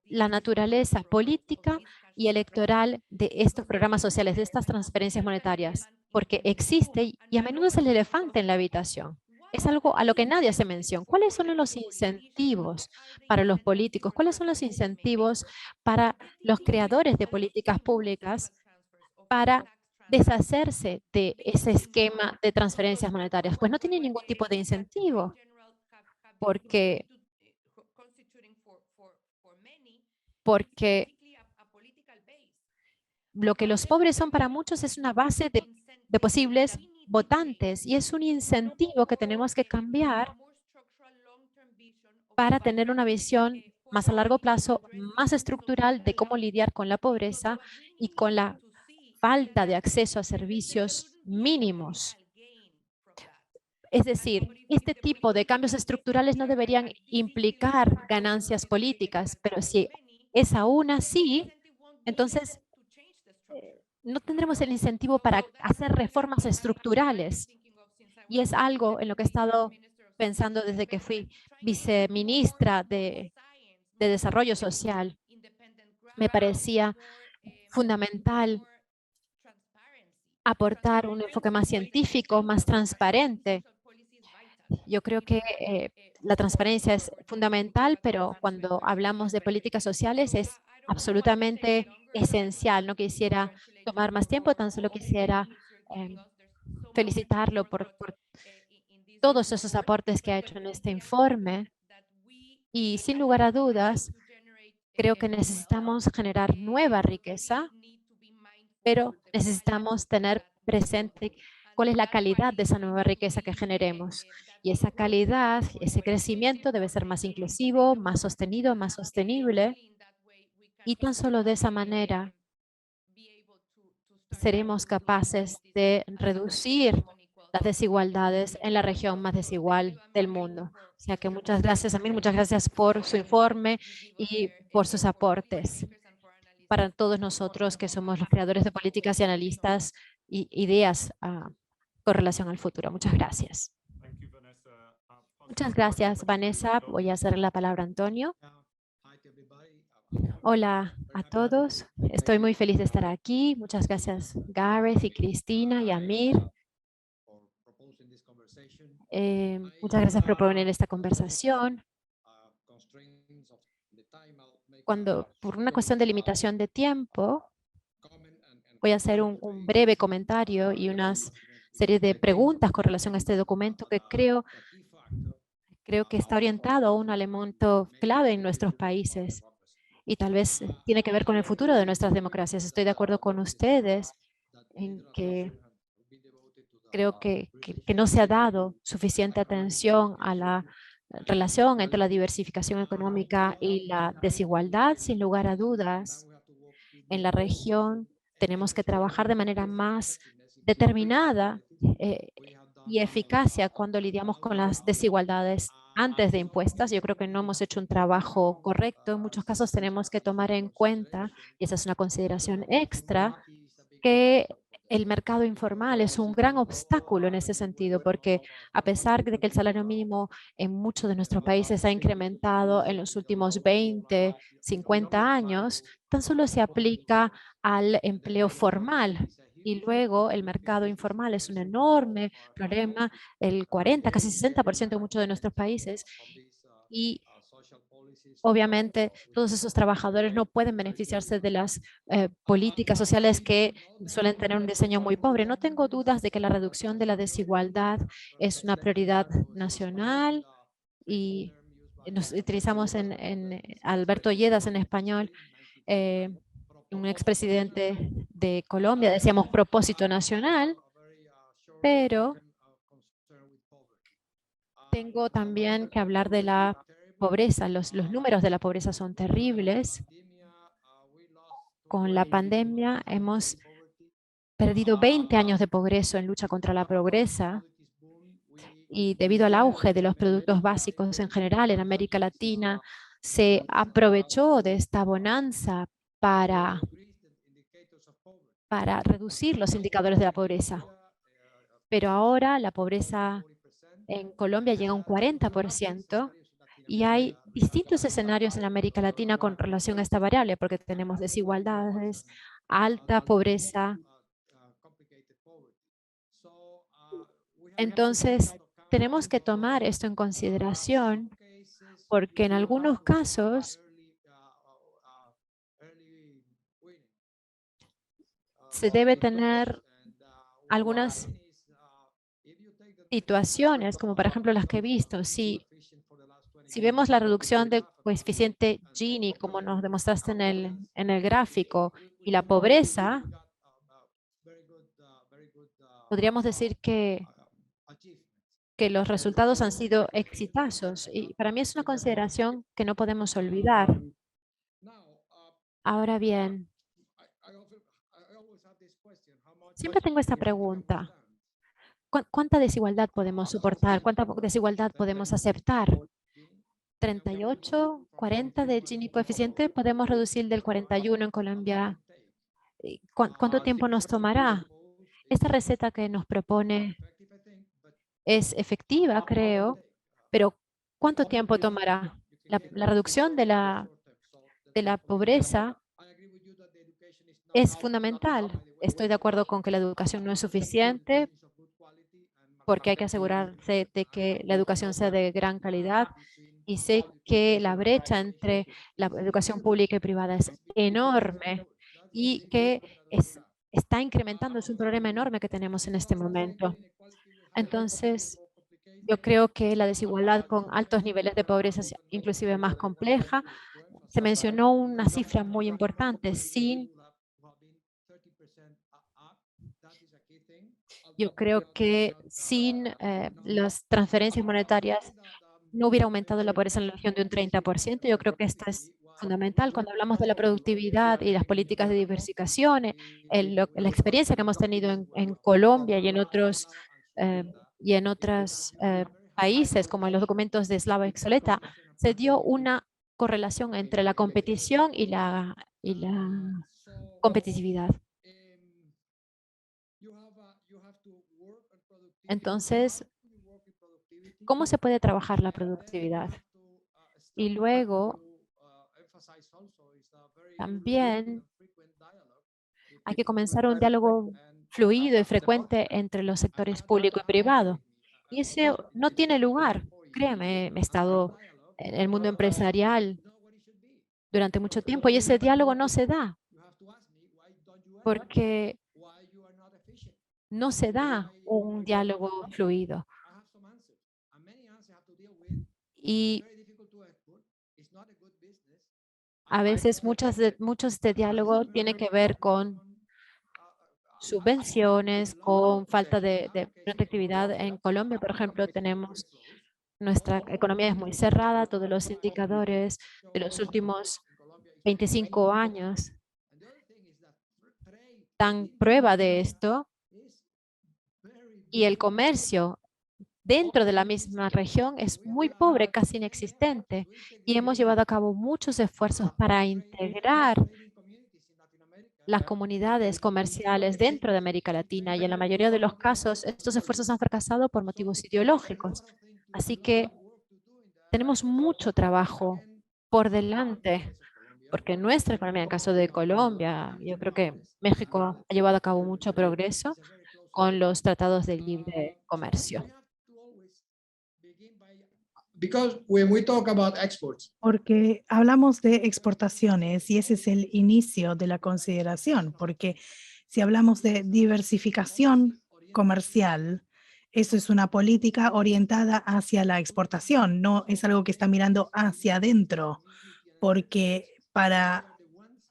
la naturaleza política y electoral de estos programas sociales, de estas transferencias monetarias, porque existe y a menudo es el elefante en la habitación. Es algo a lo que nadie hace mención. ¿Cuáles son los incentivos para los políticos? ¿Cuáles son los incentivos para los creadores de políticas públicas para deshacerse de ese esquema de transferencias monetarias? Pues no tiene ningún tipo de incentivo, porque, porque lo que los pobres son para muchos es una base de posibles votantes y es un incentivo que tenemos que cambiar para tener una visión más a largo plazo, más estructural de cómo lidiar con la pobreza y con la falta de acceso a servicios mínimos. Es decir, este tipo de cambios estructurales no deberían implicar ganancias políticas, pero si es aún así, entonces no tendremos el incentivo para hacer reformas estructurales. Y es algo en lo que he estado pensando desde que fui viceministra de Desarrollo Social. Me parecía fundamental aportar un enfoque más científico, más transparente. Yo creo que la transparencia es fundamental, pero cuando hablamos de políticas sociales es absolutamente esencial. No quisiera tomar más tiempo, tan solo quisiera em, felicitarlo por todos esos aportes que ha hecho en este informe. Y sin lugar a dudas, creo que necesitamos generar nueva riqueza, pero necesitamos tener presente cuál es la calidad de esa nueva riqueza que generemos. Y esa calidad, ese crecimiento debe ser más inclusivo, más sostenido, más sostenible. Y tan solo de esa manera seremos capaces de reducir las desigualdades en la región más desigual del mundo. O sea que muchas gracias, Amir, muchas gracias por su informe y por sus aportes para todos nosotros que somos los creadores de políticas y analistas y ideas con relación al futuro. Muchas gracias. Muchas gracias, Vanessa. Voy a hacer la palabra a Antonio. Hola a todos. Estoy muy feliz de estar aquí. Muchas gracias, Gareth y Cristina y Amir. Muchas gracias por proponer esta conversación. Por una cuestión de limitación de tiempo, voy a hacer un breve comentario y unas serie de preguntas con relación a este documento que creo que está orientado a un elemento clave en nuestros países y tal vez tiene que ver con el futuro de nuestras democracias. Estoy de acuerdo con ustedes en que creo que no se ha dado suficiente atención a la relación entre la diversificación económica y la desigualdad. Sin lugar a dudas, en la región tenemos que trabajar de manera más determinada y eficacia cuando lidiamos con las desigualdades antes de impuestas. Yo creo que no hemos hecho un trabajo correcto. En muchos casos tenemos que tomar en cuenta, y esa es una consideración extra, que el mercado informal es un gran obstáculo en ese sentido, porque a pesar de que el salario mínimo en muchos de nuestros países ha incrementado en los últimos 20, 50 años, tan solo se aplica al empleo formal. Y luego el mercado informal es un enorme problema, el 40, casi 60% en muchos de nuestros países. Y obviamente, todos esos trabajadores no pueden beneficiarse de las políticas sociales que suelen tener un diseño muy pobre. No tengo dudas de que la reducción de la desigualdad es una prioridad nacional y nos utilizamos en Alberto Lledas en español, un expresidente de Colombia, decíamos propósito nacional, pero tengo también que hablar de la pobreza. Los números de la pobreza son terribles. Con la pandemia hemos perdido 20 años de progreso en lucha contra la pobreza y debido al auge de los productos básicos en general en América Latina, se aprovechó de esta bonanza para reducir los indicadores de la pobreza. Pero ahora la pobreza en Colombia llega a un 40%. Y hay distintos escenarios en América Latina con relación a esta variable, porque tenemos desigualdades, alta pobreza. Entonces, tenemos que tomar esto en consideración, porque en algunos casos se debe tener algunas situaciones, como por ejemplo las que he visto. Si vemos la reducción del coeficiente Gini, como nos demostraste en el gráfico, y la pobreza, podríamos decir que los resultados han sido exitosos. Y para mí es una consideración que no podemos olvidar. Ahora bien, siempre tengo esta pregunta. ¿Cuánta desigualdad podemos soportar? ¿Cuánta desigualdad podemos aceptar? 38, 40 de Gini coeficiente, podemos reducir del 41 en Colombia. ¿Cuánto tiempo nos tomará? Esta receta que nos propone es efectiva, creo, pero ¿cuánto tiempo tomará? La reducción de la pobreza es fundamental. Estoy de acuerdo con que la educación no es suficiente porque hay que asegurarse de que la educación sea de gran calidad y sé que la brecha entre la educación pública y privada es enorme y que está incrementando, es un problema enorme que tenemos en este momento. Entonces, yo creo que la desigualdad con altos niveles de pobreza es inclusive más compleja. Se mencionó una cifra muy importante, Yo creo que sin las transferencias monetarias no hubiera aumentado la pobreza en la región de un 30%. Yo creo que esto es fundamental cuando hablamos de la productividad y las políticas de diversificación, la experiencia que hemos tenido en Colombia eh, y en otros países, como en los documentos de Slava Exoleta, se dio una correlación entre la competición y la competitividad. Entonces, ¿cómo se puede trabajar la productividad? Y luego, también hay que comenzar un diálogo fluido y frecuente entre los sectores público y privado. Y ese no tiene lugar. Créeme, he estado en el mundo empresarial durante mucho tiempo y ese diálogo no se da porque no se da un diálogo fluido. Y a veces muchos de diálogo tiene que ver con subvenciones, con falta de protectividad. En Colombia, por ejemplo, nuestra economía es muy cerrada, todos los indicadores de los últimos 25 años dan prueba de esto y el comercio dentro de la misma región es muy pobre, casi inexistente, y hemos llevado a cabo muchos esfuerzos para integrar las comunidades comerciales dentro de América Latina y en la mayoría de los casos estos esfuerzos han fracasado por motivos ideológicos. Así que tenemos mucho trabajo por delante, porque nuestra economía, en el caso de Colombia, yo creo que México ha llevado a cabo mucho progreso con los tratados de libre comercio. Because when we talk about exports, Porque hablamos de exportaciones y ese es el inicio de la consideración, porque si hablamos de diversificación comercial, eso es una política orientada hacia la exportación, no es algo que está mirando hacia adentro, porque para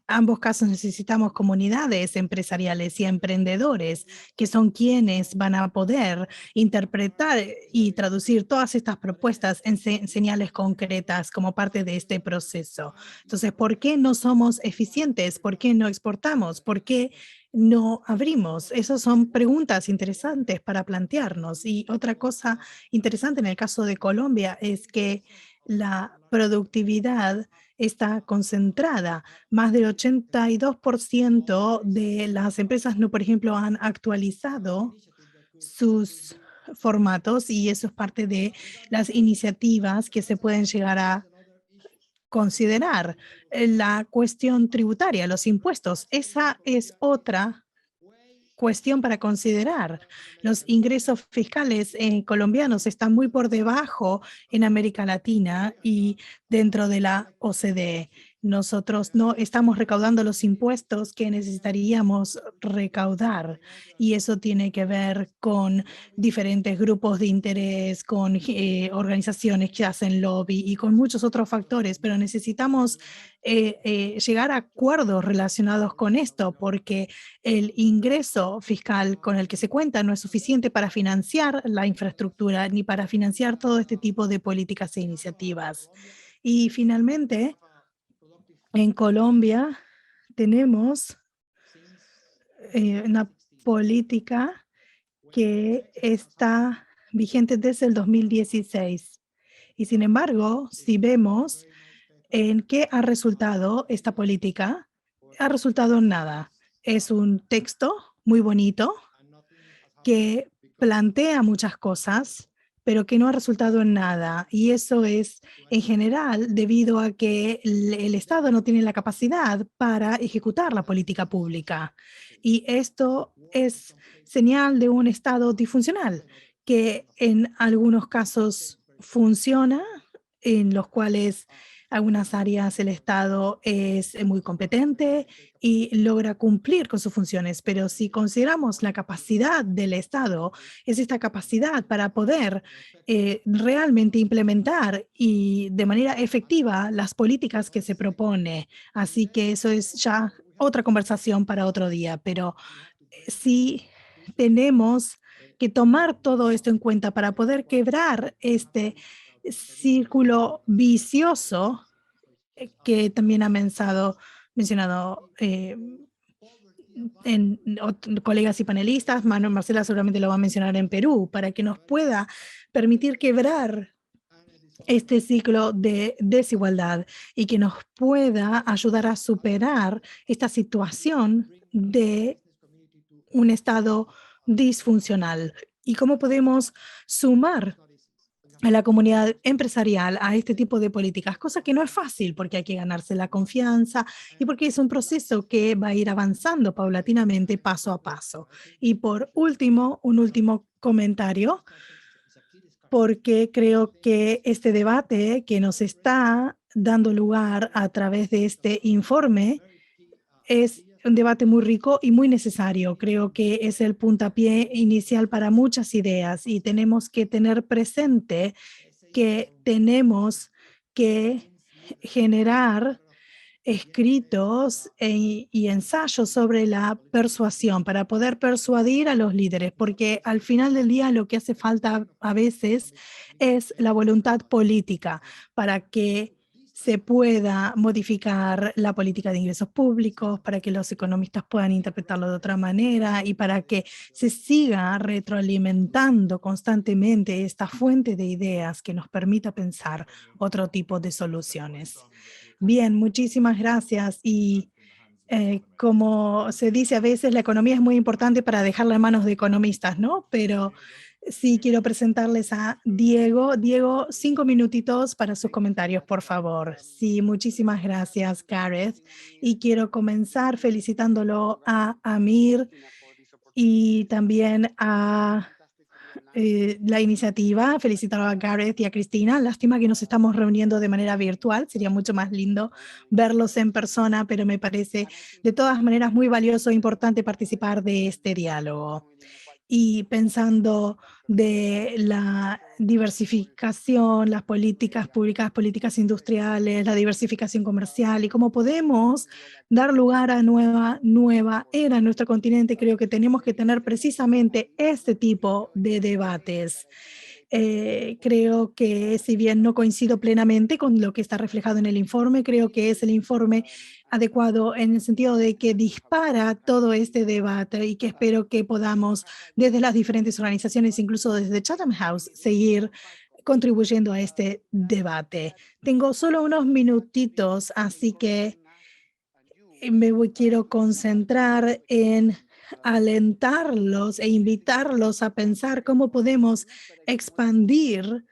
ambos casos necesitamos comunidades empresariales y emprendedores que son quienes van a poder interpretar y traducir todas estas propuestas en señales concretas como parte de este proceso. Entonces, ¿por qué no somos eficientes? ¿Por qué no exportamos? ¿Por qué no abrimos? Esas son preguntas interesantes para plantearnos. Y otra cosa interesante en el caso de Colombia es que la productividad está concentrada. Más del 82% de las empresas, no, por ejemplo, han actualizado sus formatos y eso es parte de las iniciativas que se pueden llegar a considerar. La cuestión tributaria, los impuestos, esa es otra cuestión para considerar. Los ingresos fiscales colombianos están muy por debajo en América Latina y dentro de la OCDE. Nosotros no estamos recaudando los impuestos que necesitaríamos recaudar y eso tiene que ver con diferentes grupos de interés, con organizaciones que hacen lobby y con muchos otros factores, pero necesitamos llegar a acuerdos relacionados con esto porque el ingreso fiscal con el que se cuenta no es suficiente para financiar la infraestructura ni para financiar todo este tipo de políticas e iniciativas. Y finalmente, en Colombia tenemos una política que está vigente desde el 2016. Y sin embargo, si vemos en qué ha resultado esta política, ha resultado en nada. Es un texto muy bonito que plantea muchas cosas, pero que no ha resultado en nada. Y eso es en general debido a que el Estado no tiene la capacidad para ejecutar la política pública. Y esto es señal de un Estado disfuncional, que en algunos casos funciona, en los cuales algunas áreas el Estado es muy competente y logra cumplir con sus funciones, pero si consideramos la capacidad del Estado, es esta capacidad para poder realmente implementar y de manera efectiva las políticas que se propone. Así que eso es ya otra conversación para otro día, pero sí tenemos que tomar todo esto en cuenta para poder quebrar este círculo vicioso que también ha mencionado colegas y panelistas. Marcela seguramente lo va a mencionar en Perú, para que nos pueda permitir quebrar este ciclo de desigualdad y que nos pueda ayudar a superar esta situación de un estado disfuncional. ¿Y cómo podemos sumar a la comunidad empresarial a este tipo de políticas? Cosa que no es fácil, porque hay que ganarse la confianza y porque es un proceso que va a ir avanzando paulatinamente, paso a paso. Y por último, un último comentario, porque creo que este debate que nos está dando lugar a través de este informe es un debate muy rico y muy necesario. Creo que es el puntapié inicial para muchas ideas y tenemos que tener presente que tenemos que generar escritos y ensayos sobre la persuasión para poder persuadir a los líderes, porque al final del día lo que hace falta a veces es la voluntad política para que se pueda modificar la política de ingresos públicos, para que los economistas puedan interpretarlo de otra manera y para que se siga retroalimentando constantemente esta fuente de ideas que nos permita pensar otro tipo de soluciones. Bien, muchísimas gracias. Y como se dice a veces, la economía es muy importante para dejarla en manos de economistas, ¿no? Pero sí quiero presentarles a Diego. Diego, 5 minutitos para sus comentarios, por favor. Sí, muchísimas gracias, Gareth. Y quiero comenzar felicitándolo a Amir y también a la iniciativa, felicitar a Gareth y a Cristina. Lástima que nos estamos reuniendo de manera virtual, sería mucho más lindo verlos en persona, pero me parece de todas maneras muy valioso e importante participar de este diálogo. Y pensando de la diversificación, las políticas públicas, políticas industriales, la diversificación comercial y cómo podemos dar lugar a nueva era en nuestro continente, creo que tenemos que tener precisamente este tipo de debates. Creo que si bien no coincido plenamente con lo que está reflejado en el informe, creo que es el informe adecuado en el sentido de que dispara todo este debate y que espero que podamos desde las diferentes organizaciones, incluso desde Chatham House, seguir contribuyendo a este debate. Tengo solo unos minutitos, así que quiero concentrar en alentarlos e invitarlos a pensar cómo podemos expandir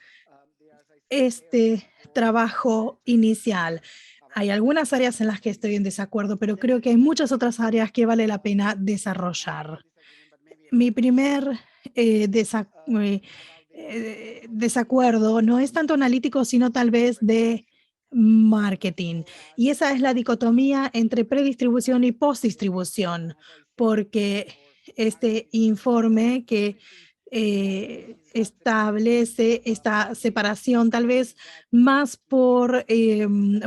este trabajo inicial. Hay algunas áreas en las que estoy en desacuerdo, pero creo que hay muchas otras áreas que vale la pena desarrollar. Mi primer desacuerdo no es tanto analítico, sino tal vez de marketing. Y esa es la dicotomía entre predistribución y postdistribución, porque este informe que establece esta separación tal vez más por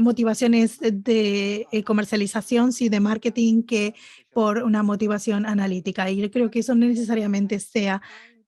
motivaciones de comercialización, sí, de marketing, que por una motivación analítica. Y yo creo que eso no necesariamente sea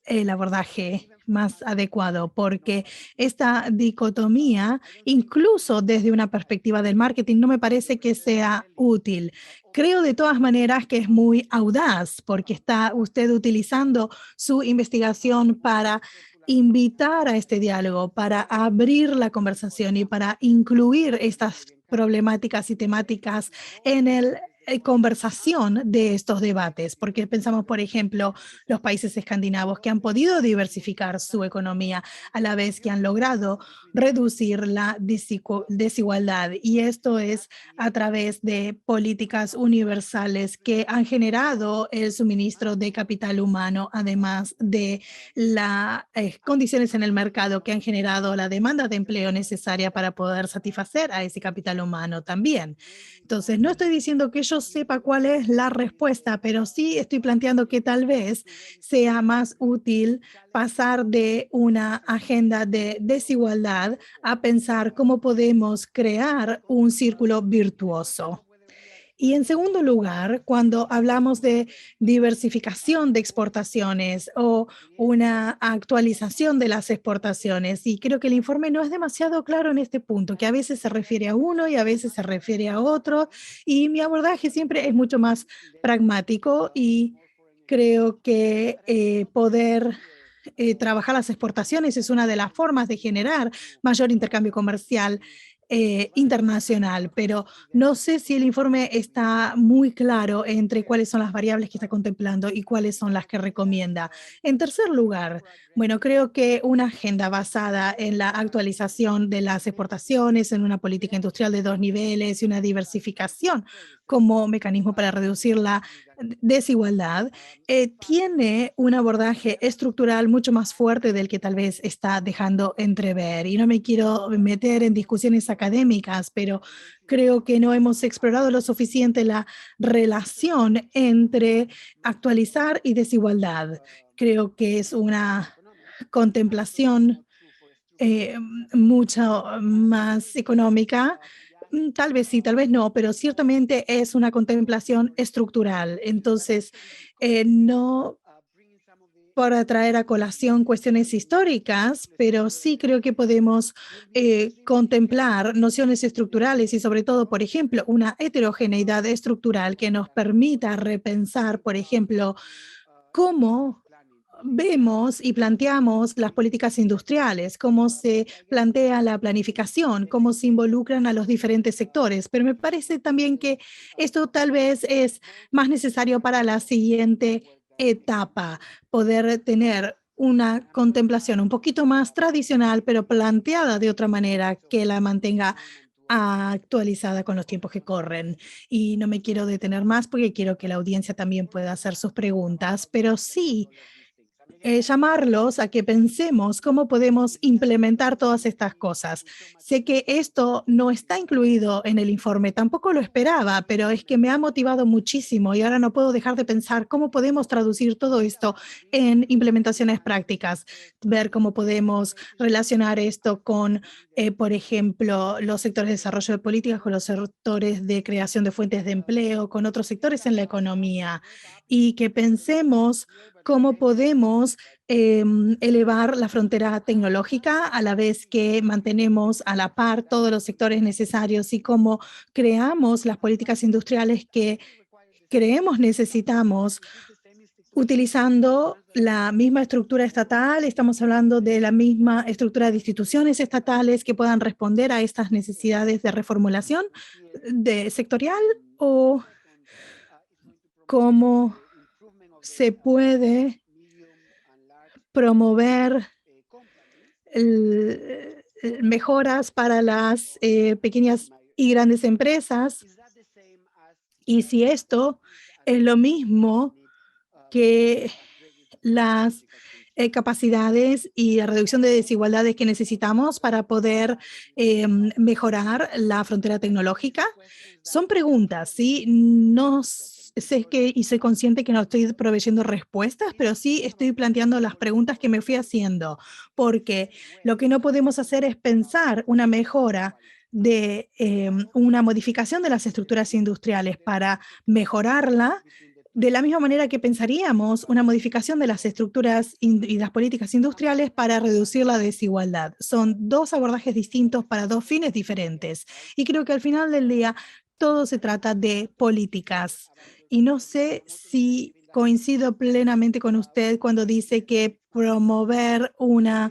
el abordaje más adecuado, porque esta dicotomía, incluso desde una perspectiva del marketing, no me parece que sea útil. Creo de todas maneras que es muy audaz, porque está usted utilizando su investigación para invitar a este diálogo, para abrir la conversación y para incluir estas problemáticas y temáticas en el conversación de estos debates, porque pensamos, por ejemplo, los países escandinavos que han podido diversificar su economía a la vez que han logrado reducir la desigualdad, y esto es a través de políticas universales que han generado el suministro de capital humano, además de las condiciones en el mercado que han generado la demanda de empleo necesaria para poder satisfacer a ese capital humano también. Entonces, no estoy diciendo que yo sepa cuál es la respuesta, pero sí estoy planteando que tal vez sea más útil pasar de una agenda de desigualdad a pensar cómo podemos crear un círculo virtuoso. Y en segundo lugar, cuando hablamos de diversificación de exportaciones o una actualización de las exportaciones, y creo que el informe no es demasiado claro en este punto, que a veces se refiere a uno y a veces se refiere a otro, y mi abordaje siempre es mucho más pragmático y creo que poder trabajar las exportaciones es una de las formas de generar mayor intercambio comercial internacional, pero no sé si el informe está muy claro entre cuáles son las variables que está contemplando y cuáles son las que recomienda. En tercer lugar, bueno, creo que una agenda basada en la actualización de las exportaciones, en una política industrial de dos niveles y una diversificación como mecanismo para reducir la desigualdad, tiene un abordaje estructural mucho más fuerte del que tal vez está dejando entrever. Y no me quiero meter en discusiones académicas, pero creo que no hemos explorado lo suficiente la relación entre actualizar y desigualdad. Creo que es una contemplación mucho más económica. Tal vez sí, tal vez no, pero ciertamente es una contemplación estructural. Entonces, no para traer a colación cuestiones históricas, pero sí creo que podemos contemplar nociones estructurales y sobre todo, por ejemplo, una heterogeneidad estructural que nos permita repensar, por ejemplo, cómo vemos y planteamos las políticas industriales, cómo se plantea la planificación, cómo se involucran a los diferentes sectores. Pero me parece también que esto tal vez es más necesario para la siguiente etapa, poder tener una contemplación un poquito más tradicional, pero planteada de otra manera que la mantenga actualizada con los tiempos que corren. Y no me quiero detener más porque quiero que la audiencia también pueda hacer sus preguntas, pero sí llamarlos a que pensemos cómo podemos implementar todas estas cosas. Sé que esto no está incluido en el informe, tampoco lo esperaba, pero es que me ha motivado muchísimo y ahora no puedo dejar de pensar cómo podemos traducir todo esto en implementaciones prácticas, ver cómo podemos relacionar esto con, por ejemplo, los sectores de desarrollo de políticas, con los sectores de creación de fuentes de empleo, con otros sectores en la economía y que pensemos cómo podemos elevar la frontera tecnológica a la vez que mantenemos a la par todos los sectores necesarios y cómo creamos las políticas industriales que creemos necesitamos utilizando la misma estructura estatal. Estamos hablando de la misma estructura de instituciones estatales que puedan responder a estas necesidades de reformulación de sectorial o cómo se puede promover mejoras para las pequeñas y grandes empresas. Y si esto es lo mismo que las capacidades y la reducción de desigualdades que necesitamos para poder mejorar la frontera tecnológica, son preguntas, ¿sí? No sé que y soy consciente que no estoy proveyendo respuestas, pero sí estoy planteando las preguntas que me fui haciendo, porque lo que no podemos hacer es pensar una mejora de una modificación de las estructuras industriales para mejorarla de la misma manera que pensaríamos una modificación de las estructuras y las políticas industriales para reducir la desigualdad. Son dos abordajes distintos para dos fines diferentes. Y creo que al final del día todo se trata de políticas. Y no sé si coincido plenamente con usted cuando dice que promover una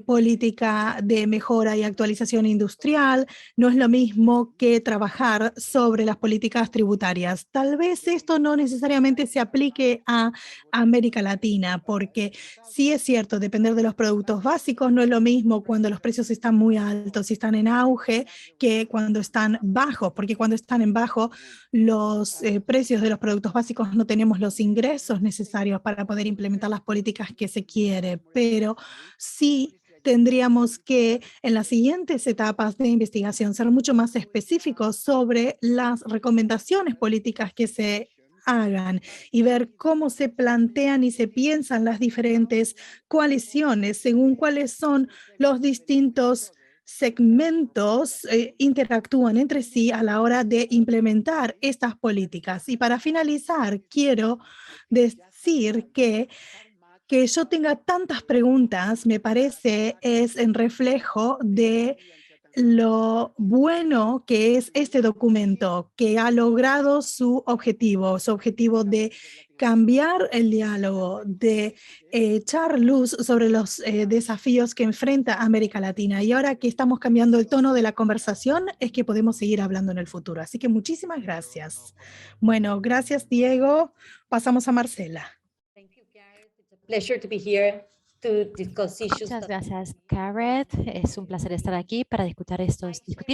política de mejora y actualización industrial no es lo mismo que trabajar sobre las políticas tributarias. Tal vez esto no necesariamente se aplique a América Latina, porque sí es cierto, depender de los productos básicos no es lo mismo cuando los precios están muy altos y están en auge que cuando están bajos, porque cuando están en bajo los precios de los productos básicos no tenemos los ingresos necesarios para poder implementar las políticas que se quiere, pero sí tendríamos que en las siguientes etapas de investigación ser mucho más específicos sobre las recomendaciones políticas que se hagan y ver cómo se plantean y se piensan las diferentes coaliciones según cuáles son los distintos segmentos interactúan entre sí a la hora de implementar estas políticas. Y para finalizar, quiero decir que yo tenga tantas preguntas, me parece, es en reflejo de lo bueno que es este documento, que ha logrado su objetivo de cambiar el diálogo, de echar luz sobre los desafíos que enfrenta América Latina. Y ahora que estamos cambiando el tono de la conversación, es que podemos seguir hablando en el futuro. Así que muchísimas gracias. Bueno, gracias, Diego. Pasamos a Marcela. Pleasure to be here to discuss issues. Muchas gracias, Garrett. Es un placer estar aquí para discutir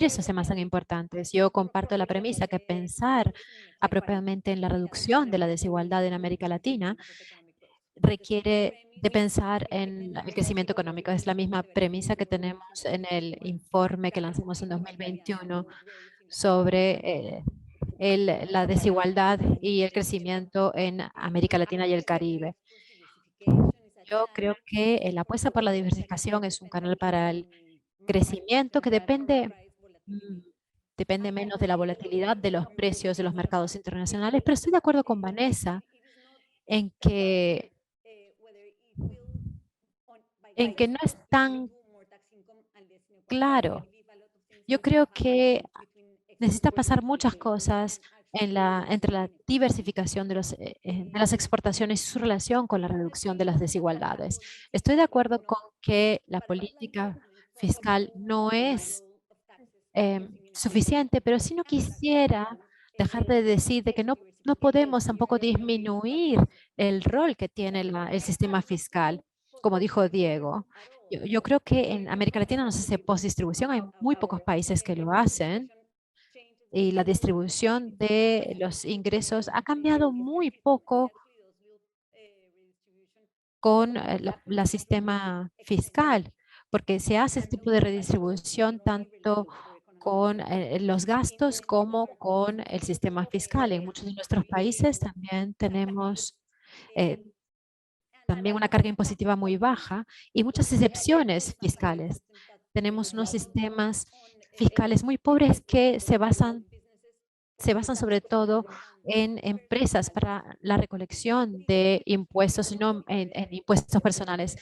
estos temas tan importantes. Yo comparto la premisa que pensar apropiadamente en la reducción de la desigualdad en América Latina requiere de pensar en el crecimiento económico. Es la misma premisa que tenemos en el informe que lanzamos en 2021 sobre la desigualdad y el crecimiento en América Latina y el Caribe. Yo creo que la apuesta por la diversificación es un canal para el crecimiento que depende menos de la volatilidad de los precios de los mercados internacionales, pero estoy de acuerdo con Vanessa en que no es tan claro. Yo creo que necesita pasar muchas cosas entre la diversificación de las exportaciones y su relación con la reducción de las desigualdades. Estoy de acuerdo con que la política fiscal no es suficiente, pero sí no quisiera dejar de decir de que no podemos tampoco disminuir el rol que tiene el sistema fiscal, como dijo Diego. Yo creo que en América Latina no se hace postdistribución, hay muy pocos países que lo hacen. Y la distribución de los ingresos ha cambiado muy poco con el sistema fiscal, porque se hace este tipo de redistribución tanto con los gastos como con el sistema fiscal. En muchos de nuestros países también tenemos también una carga impositiva muy baja y muchas excepciones fiscales. Tenemos unos sistemas fiscales muy pobres que se basan sobre todo en empresas para la recolección de impuestos, y no en impuestos personales.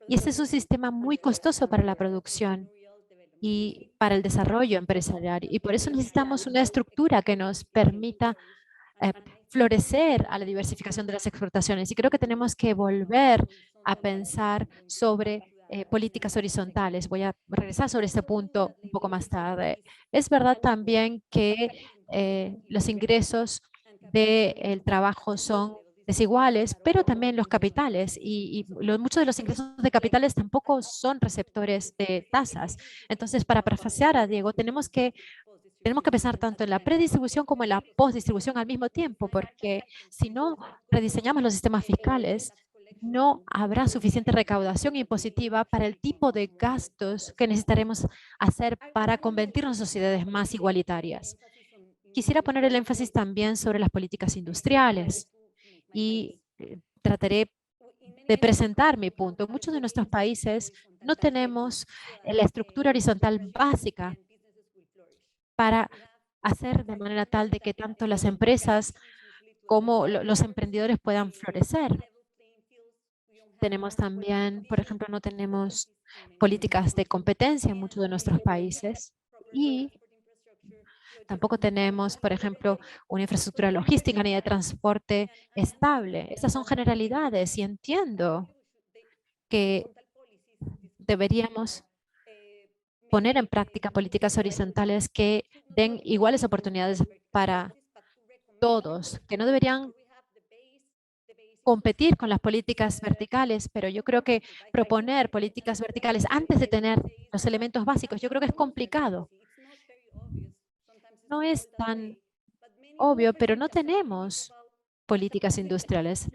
Y este es un sistema muy costoso para la producción y para el desarrollo empresarial. Y por eso necesitamos una estructura que nos permita florecer a la diversificación de las exportaciones. Y creo que tenemos que volver a pensar sobre políticas horizontales. Voy a regresar sobre este punto un poco más tarde. Es verdad también que los ingresos del trabajo son desiguales, pero también los capitales y muchos de los ingresos de capitales tampoco son receptores de tasas. Entonces, para parafrasear a Diego, tenemos que pensar tanto en la predistribución como en la postdistribución al mismo tiempo, porque si no rediseñamos los sistemas fiscales, no habrá suficiente recaudación impositiva para el tipo de gastos que necesitaremos hacer para convertirnos en sociedades más igualitarias. Quisiera poner el énfasis también sobre las políticas industriales y trataré de presentar mi punto. En muchos de nuestros países no tenemos la estructura horizontal básica para hacer de manera tal de que tanto las empresas como los emprendedores puedan florecer. Tenemos también, por ejemplo, no tenemos políticas de competencia en muchos de nuestros países y tampoco tenemos, por ejemplo, una infraestructura logística ni de transporte estable. Estas son generalidades y entiendo que deberíamos poner en práctica políticas horizontales que den iguales oportunidades para todos, que no deberían competir con las políticas verticales, pero yo creo que proponer políticas verticales antes de tener los elementos básicos, yo creo que es complicado. No es tan obvio, pero no tenemos políticas industriales.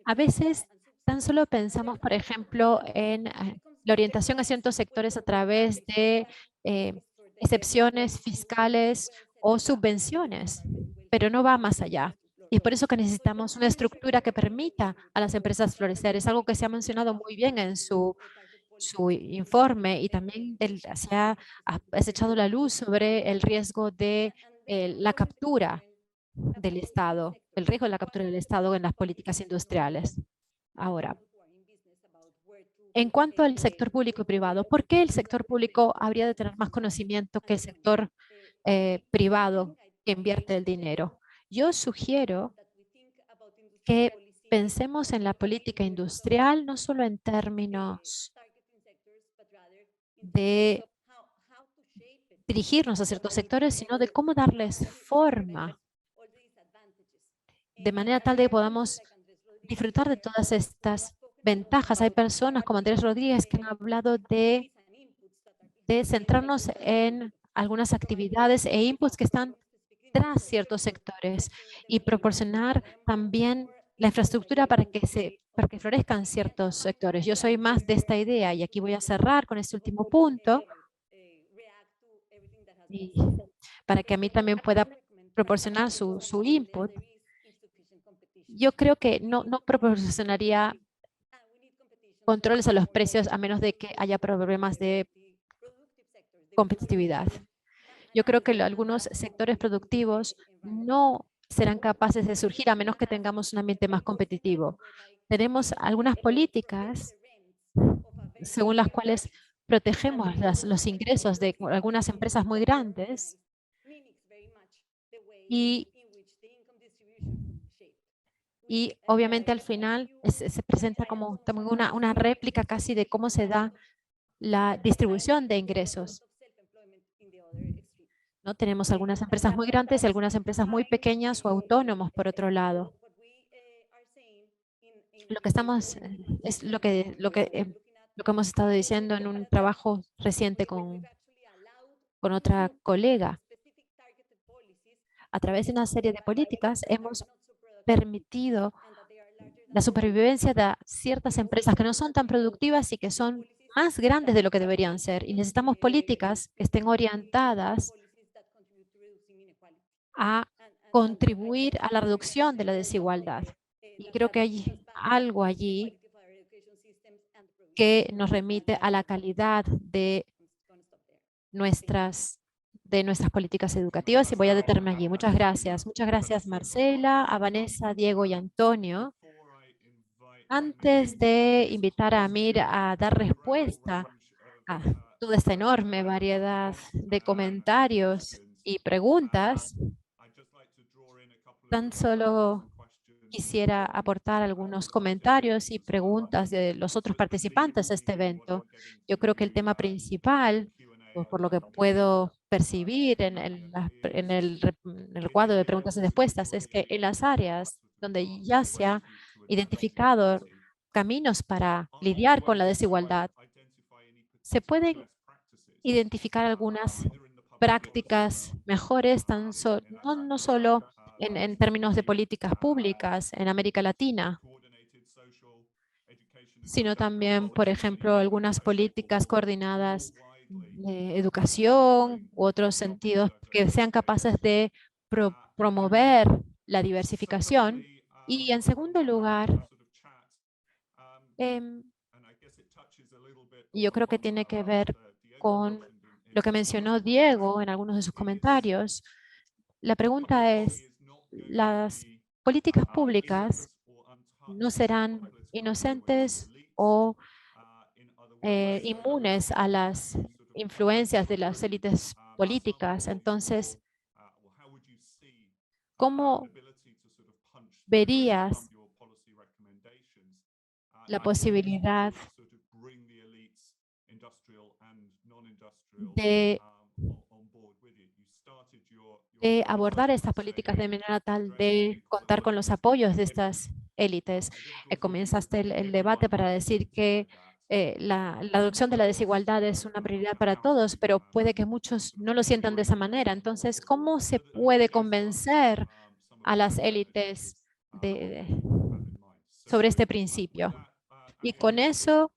A veces tan solo pensamos, por ejemplo, en la orientación a ciertos sectores a través de excepciones fiscales o subvenciones, pero no va más allá. Y es por eso que necesitamos una estructura que permita a las empresas florecer. Es algo que se ha mencionado muy bien en su su informe y también has echado la luz sobre el riesgo de la captura del Estado, el riesgo de la captura del Estado en las políticas industriales. Ahora, en cuanto al sector público y privado, ¿por qué el sector público habría de tener más conocimiento que el sector privado que invierte el dinero? Yo sugiero que pensemos en la política industrial no solo en términos de dirigirnos a ciertos sectores, sino de cómo darles forma de manera tal de que podamos disfrutar de todas estas ventajas. Hay personas como Andrés Rodríguez que han hablado de centrarnos en algunas actividades e inputs que están tras ciertos sectores y proporcionar también la infraestructura para que florezcan ciertos sectores. Yo soy más de esta idea y aquí voy a cerrar con este último punto y para que a mí también pueda proporcionar su input. Yo creo que no proporcionaría controles a los precios a menos de que haya problemas de competitividad. Yo creo que algunos sectores productivos no serán capaces de surgir a menos que tengamos un ambiente más competitivo. Tenemos algunas políticas según las cuales protegemos los ingresos de algunas empresas muy grandes y obviamente al final se presenta como también una réplica casi de cómo se da la distribución de ingresos. ¿No? Tenemos algunas empresas muy grandes y algunas empresas muy pequeñas o autónomos por otro lado. Lo que estamos es lo que hemos estado diciendo en un trabajo reciente con otra colega. A través de una serie de políticas hemos permitido la supervivencia de ciertas empresas que no son tan productivas y que son más grandes de lo que deberían ser. Y necesitamos políticas que estén orientadas a contribuir a la reducción de la desigualdad. Y creo que hay algo allí que nos remite a la calidad de nuestras políticas educativas y voy a detenerme allí. Muchas gracias. Muchas gracias, Marcela, a Vanessa, Diego y Antonio. Antes de invitar a Amir a dar respuesta a toda esta enorme variedad de comentarios y preguntas, tan solo quisiera aportar algunos comentarios y preguntas de los otros participantes de este evento. Yo creo que el tema principal, por lo que puedo percibir en el cuadro de preguntas y respuestas, es que en las áreas donde ya se ha identificado caminos para lidiar con la desigualdad, se pueden identificar algunas prácticas mejores, no solo en términos de políticas públicas en América Latina, sino también, por ejemplo, algunas políticas coordinadas de educación u otros sentidos que sean capaces de promover la diversificación. Y en segundo lugar, yo creo que tiene que ver con lo que mencionó Diego en algunos de sus comentarios. La pregunta es, ¿las políticas públicas no serán inocentes o inmunes a las influencias de las élites políticas? Entonces, ¿cómo verías la posibilidad de abordar estas políticas de manera tal de contar con los apoyos de estas élites? Comenzaste el debate para decir que la reducción de la desigualdad es una prioridad para todos, pero puede que muchos no lo sientan de esa manera. Entonces, ¿cómo se puede convencer a las élites sobre este principio? Y con eso,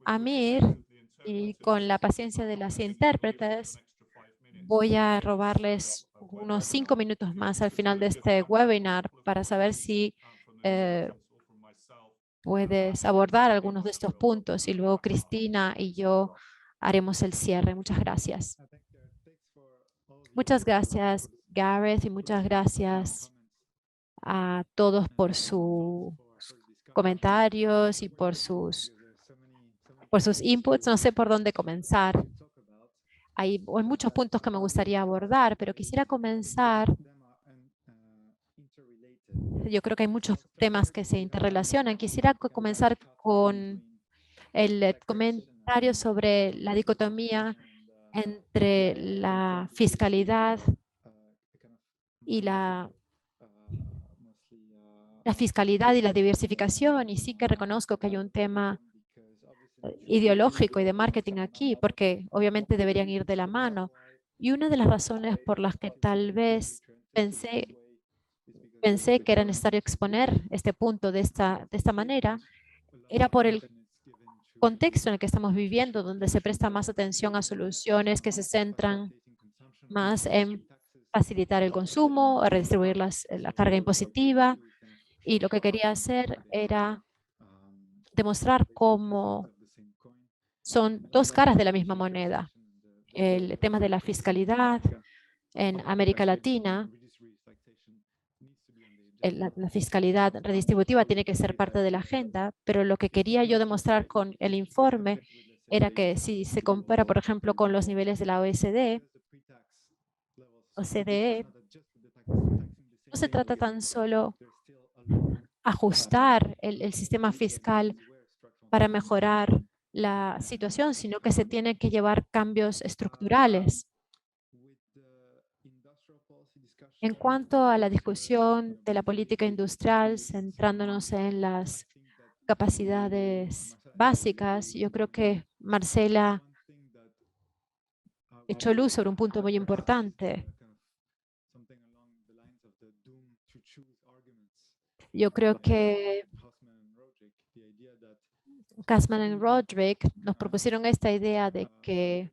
Amir, y con la paciencia de las intérpretes, voy a robarles unos 5 minutos más al final de este webinar para saber si puedes abordar algunos de estos puntos y luego Cristina y yo haremos el cierre. Muchas gracias. Muchas gracias, Gareth, y muchas gracias a todos por sus comentarios y por sus inputs. No sé por dónde comenzar. Hay muchos puntos que me gustaría abordar, pero quisiera comenzar. Yo creo que hay muchos temas que se interrelacionan. Quisiera comenzar con el comentario sobre la dicotomía entre la fiscalidad y la fiscalidad y la diversificación. Y sí que reconozco que hay un tema ideológico y de marketing aquí, porque obviamente deberían ir de la mano. Y una de las razones por las que tal vez pensé que era necesario exponer este punto de esta manera era por el contexto en el que estamos viviendo, donde se presta más atención a soluciones que se centran más en facilitar el consumo, a redistribuir la carga impositiva. Y lo que quería hacer era demostrar cómo son dos caras de la misma moneda. El tema de la fiscalidad en América Latina, la fiscalidad redistributiva tiene que ser parte de la agenda, pero lo que quería yo demostrar con el informe era que si se compara, por ejemplo, con los niveles de la OCDE, no se trata tan solo ajustar el sistema fiscal para mejorar la situación, sino que se tienen que llevar cambios estructurales. En cuanto a la discusión de la política industrial, centrándonos en las capacidades básicas, yo creo que Marcela echó luz sobre un punto muy importante. Yo creo que Kasman y Roderick nos propusieron esta idea de que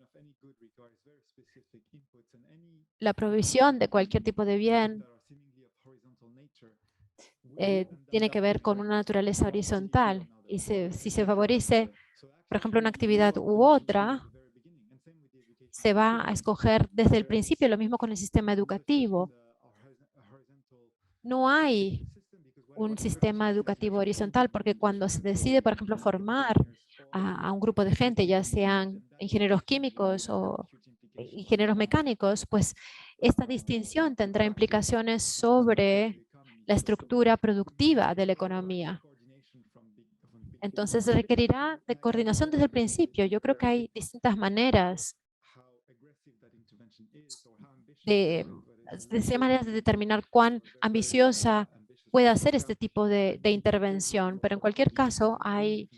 la provisión de cualquier tipo de bien tiene que ver con una naturaleza horizontal. Y si se favorece, por ejemplo, una actividad u otra, se va a escoger desde el principio. Lo mismo con el sistema educativo. No hay un sistema educativo horizontal, porque cuando se decide, por ejemplo, formar a un grupo de gente, ya sean ingenieros químicos o ingenieros mecánicos, pues esta distinción tendrá implicaciones sobre la estructura productiva de la economía. Entonces requerirá de coordinación desde el principio. Yo creo que hay distintas maneras de determinar cuán ambiciosa puede ser este tipo de intervención, pero en cualquier caso hay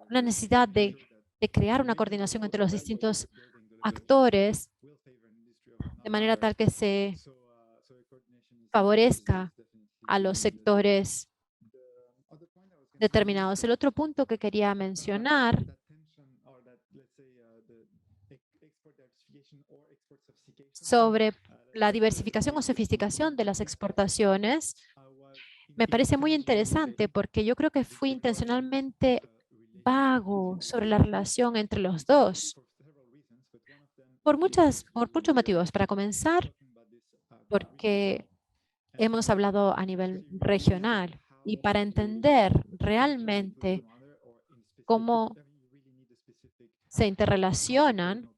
una necesidad de crear una coordinación entre los distintos actores de manera tal que se favorezca a los sectores determinados. El otro punto que quería mencionar sobre la diversificación o sofisticación de las exportaciones me parece muy interesante, porque yo creo que fui intencionalmente vago sobre la relación entre los dos por muchos motivos. Para comenzar, porque hemos hablado a nivel regional, y para entender realmente cómo se interrelacionan,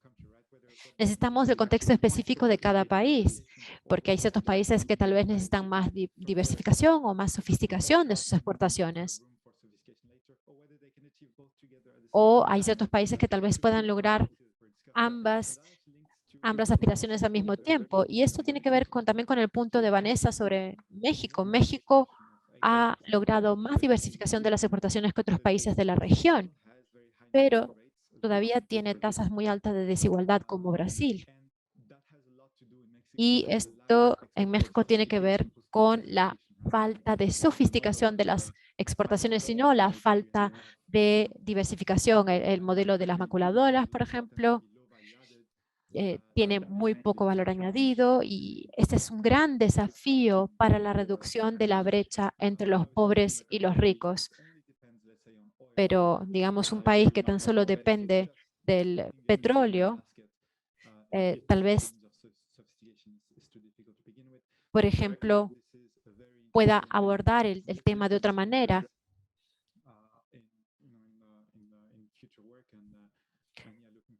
necesitamos el contexto específico de cada país, porque hay ciertos países que tal vez necesitan más diversificación o más sofisticación de sus exportaciones. O hay ciertos países que tal vez puedan lograr ambas aspiraciones al mismo tiempo. Y esto tiene que ver también con el punto de Vanessa sobre México. México ha logrado más diversificación de las exportaciones que otros países de la región, pero todavía tiene tasas muy altas de desigualdad como Brasil. Y esto en México tiene que ver con la falta de sofisticación de las exportaciones, sino la falta de diversificación. El modelo de las maculadoras, por ejemplo, tiene muy poco valor añadido, y este es un gran desafío para la reducción de la brecha entre los pobres y los ricos. pero digamos un país que tan solo depende del petróleo, tal vez, por ejemplo, pueda abordar el tema de otra manera.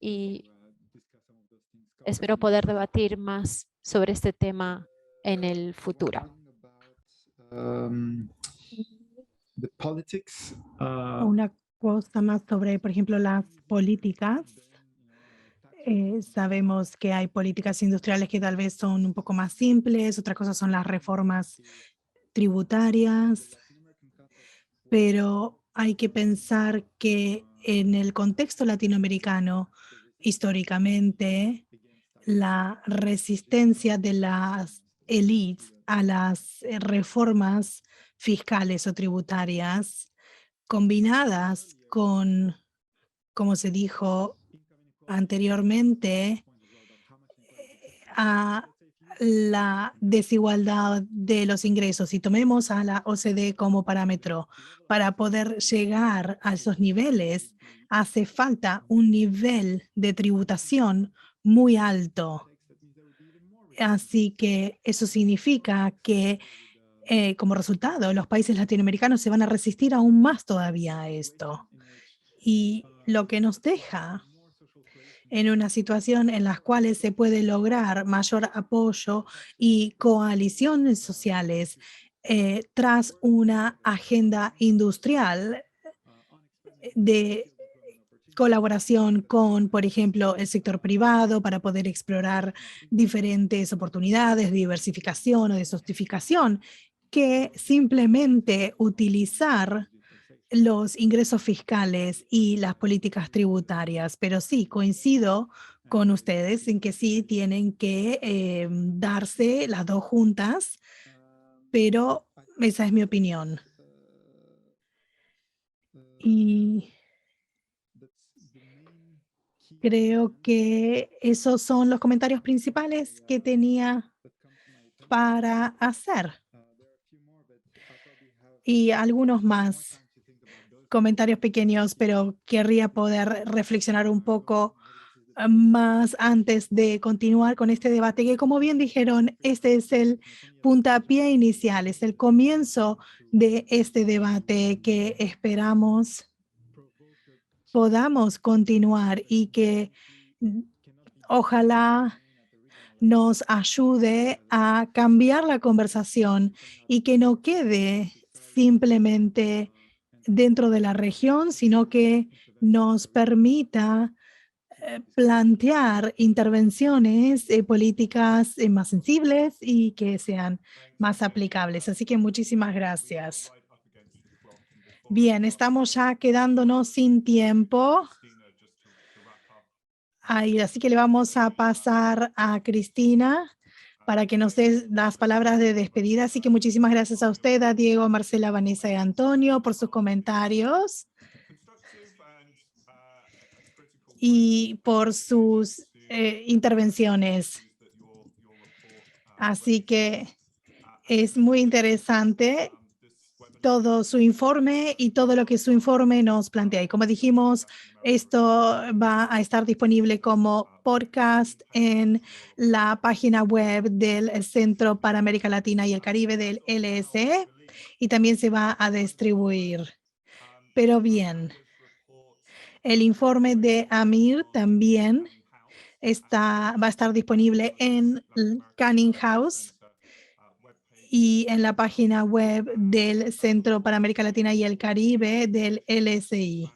Y espero poder debatir más sobre este tema en el futuro. The politics, Una cosa más sobre, por ejemplo, las políticas. Sabemos que hay políticas industriales que tal vez son un poco más simples, otra cosa son las reformas tributarias, pero hay que pensar que en el contexto latinoamericano, históricamente, la resistencia de las élites a las reformas fiscales o tributarias, combinadas con, como se dijo anteriormente, a la desigualdad de los ingresos y tomemos a la OCDE como parámetro para poder llegar a esos niveles, hace falta un nivel de tributación muy alto. Así que eso significa que como resultado los países latinoamericanos se van a resistir aún más todavía a esto. Y lo que nos deja en una situación en la cual se puede lograr mayor apoyo y coaliciones sociales tras una agenda industrial de colaboración con, por ejemplo, el sector privado para poder explorar diferentes oportunidades de diversificación o de sofisticación, que simplemente utilizar los ingresos fiscales y las políticas tributarias. Pero sí, coincido con ustedes en que sí tienen que darse las dos juntas, pero esa es mi opinión. Y creo que esos son los comentarios principales que tenía para hacer. Y algunos más comentarios pequeños, pero querría poder reflexionar un poco más antes de continuar con este debate, que como bien dijeron, este es el puntapié inicial, es el comienzo de este debate que esperamos podamos continuar y que ojalá nos ayude a cambiar la conversación y que no quede simplemente dentro de la región, sino que nos permita plantear intervenciones políticas más sensibles y que sean más aplicables. Así que muchísimas gracias. Bien, estamos ya quedándonos sin tiempo. Así que le vamos a pasar a Cristina para que nos dé las palabras de despedida. Así que muchísimas gracias a usted, a Diego, a Marcela, Vanessa y Antonio por sus comentarios y por sus intervenciones. Así que es muy interesante todo su informe y todo lo que su informe nos plantea. Y como dijimos, esto va a estar disponible como podcast en la página web del Centro para América Latina y el Caribe del LSE y también se va a distribuir. Pero bien, el informe de Amir también va a estar disponible en Canning House y en la página web del Centro para América Latina y el Caribe del LSI.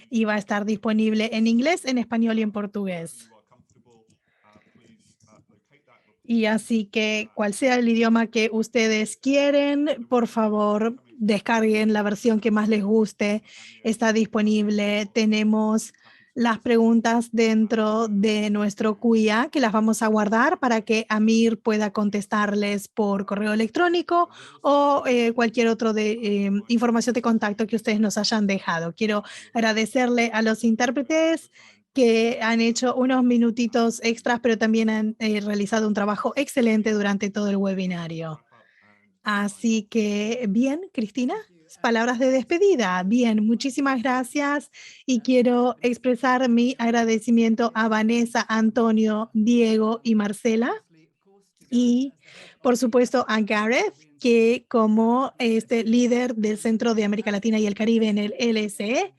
Y va a estar disponible en inglés, en español y en portugués. Y así que cual sea el idioma que ustedes quieren, por favor, descarguen la versión que más les guste. Está disponible. Tenemos las preguntas dentro de nuestro QIA que las vamos a guardar para que Amir pueda contestarles por correo electrónico o cualquier otro de información de contacto que ustedes nos hayan dejado. Quiero agradecerle a los intérpretes que han hecho unos minutitos extras, pero también han realizado un trabajo excelente durante todo el webinario. Así que, bien, Cristina, palabras de despedida. Bien, muchísimas gracias y quiero expresar mi agradecimiento a Vanessa, Antonio, Diego y Marcela y por supuesto a Gareth, que como líder del Centro de América Latina y el Caribe en el LSE,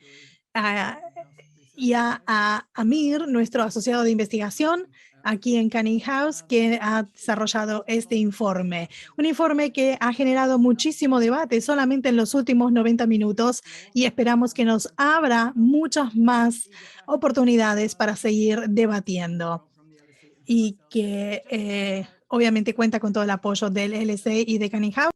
y a Amir, nuestro asociado de investigación aquí en Canning House, que ha desarrollado este informe. Un informe que ha generado muchísimo debate solamente en los últimos 90 minutos y esperamos que nos abra muchas más oportunidades para seguir debatiendo y que obviamente cuenta con todo el apoyo del LSE y de Canning House.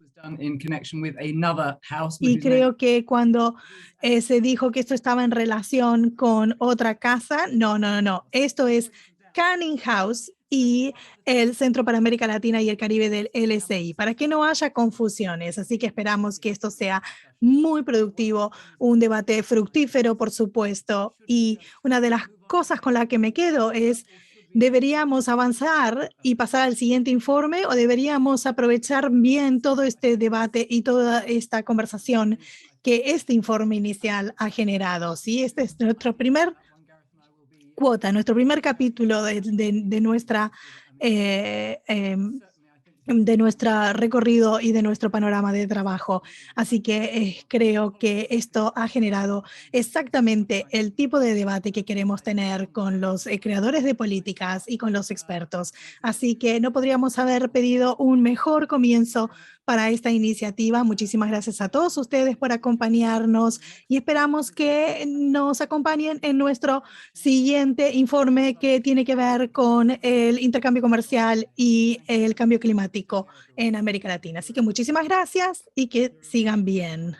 Y creo que cuando se dijo que esto estaba en relación con otra casa, no. Esto es Canning House y el Centro para América Latina y el Caribe del LSI, para que no haya confusiones. Así que esperamos que esto sea muy productivo, un debate fructífero, por supuesto. Y una de las cosas con la que me quedo es, ¿deberíamos avanzar y pasar al siguiente informe o deberíamos aprovechar bien todo este debate y toda esta conversación que este informe inicial ha generado? Sí, este es nuestro primer cuota, nuestro primer capítulo de nuestra de nuestro recorrido y de nuestro panorama de trabajo. Así que creo que esto ha generado exactamente el tipo de debate que queremos tener con los creadores de políticas y con los expertos. Así que no podríamos haber pedido un mejor comienzo para esta iniciativa. Muchísimas gracias a todos ustedes por acompañarnos y esperamos que nos acompañen en nuestro siguiente informe que tiene que ver con el intercambio comercial y el cambio climático en América Latina. Así que muchísimas gracias y que sigan bien.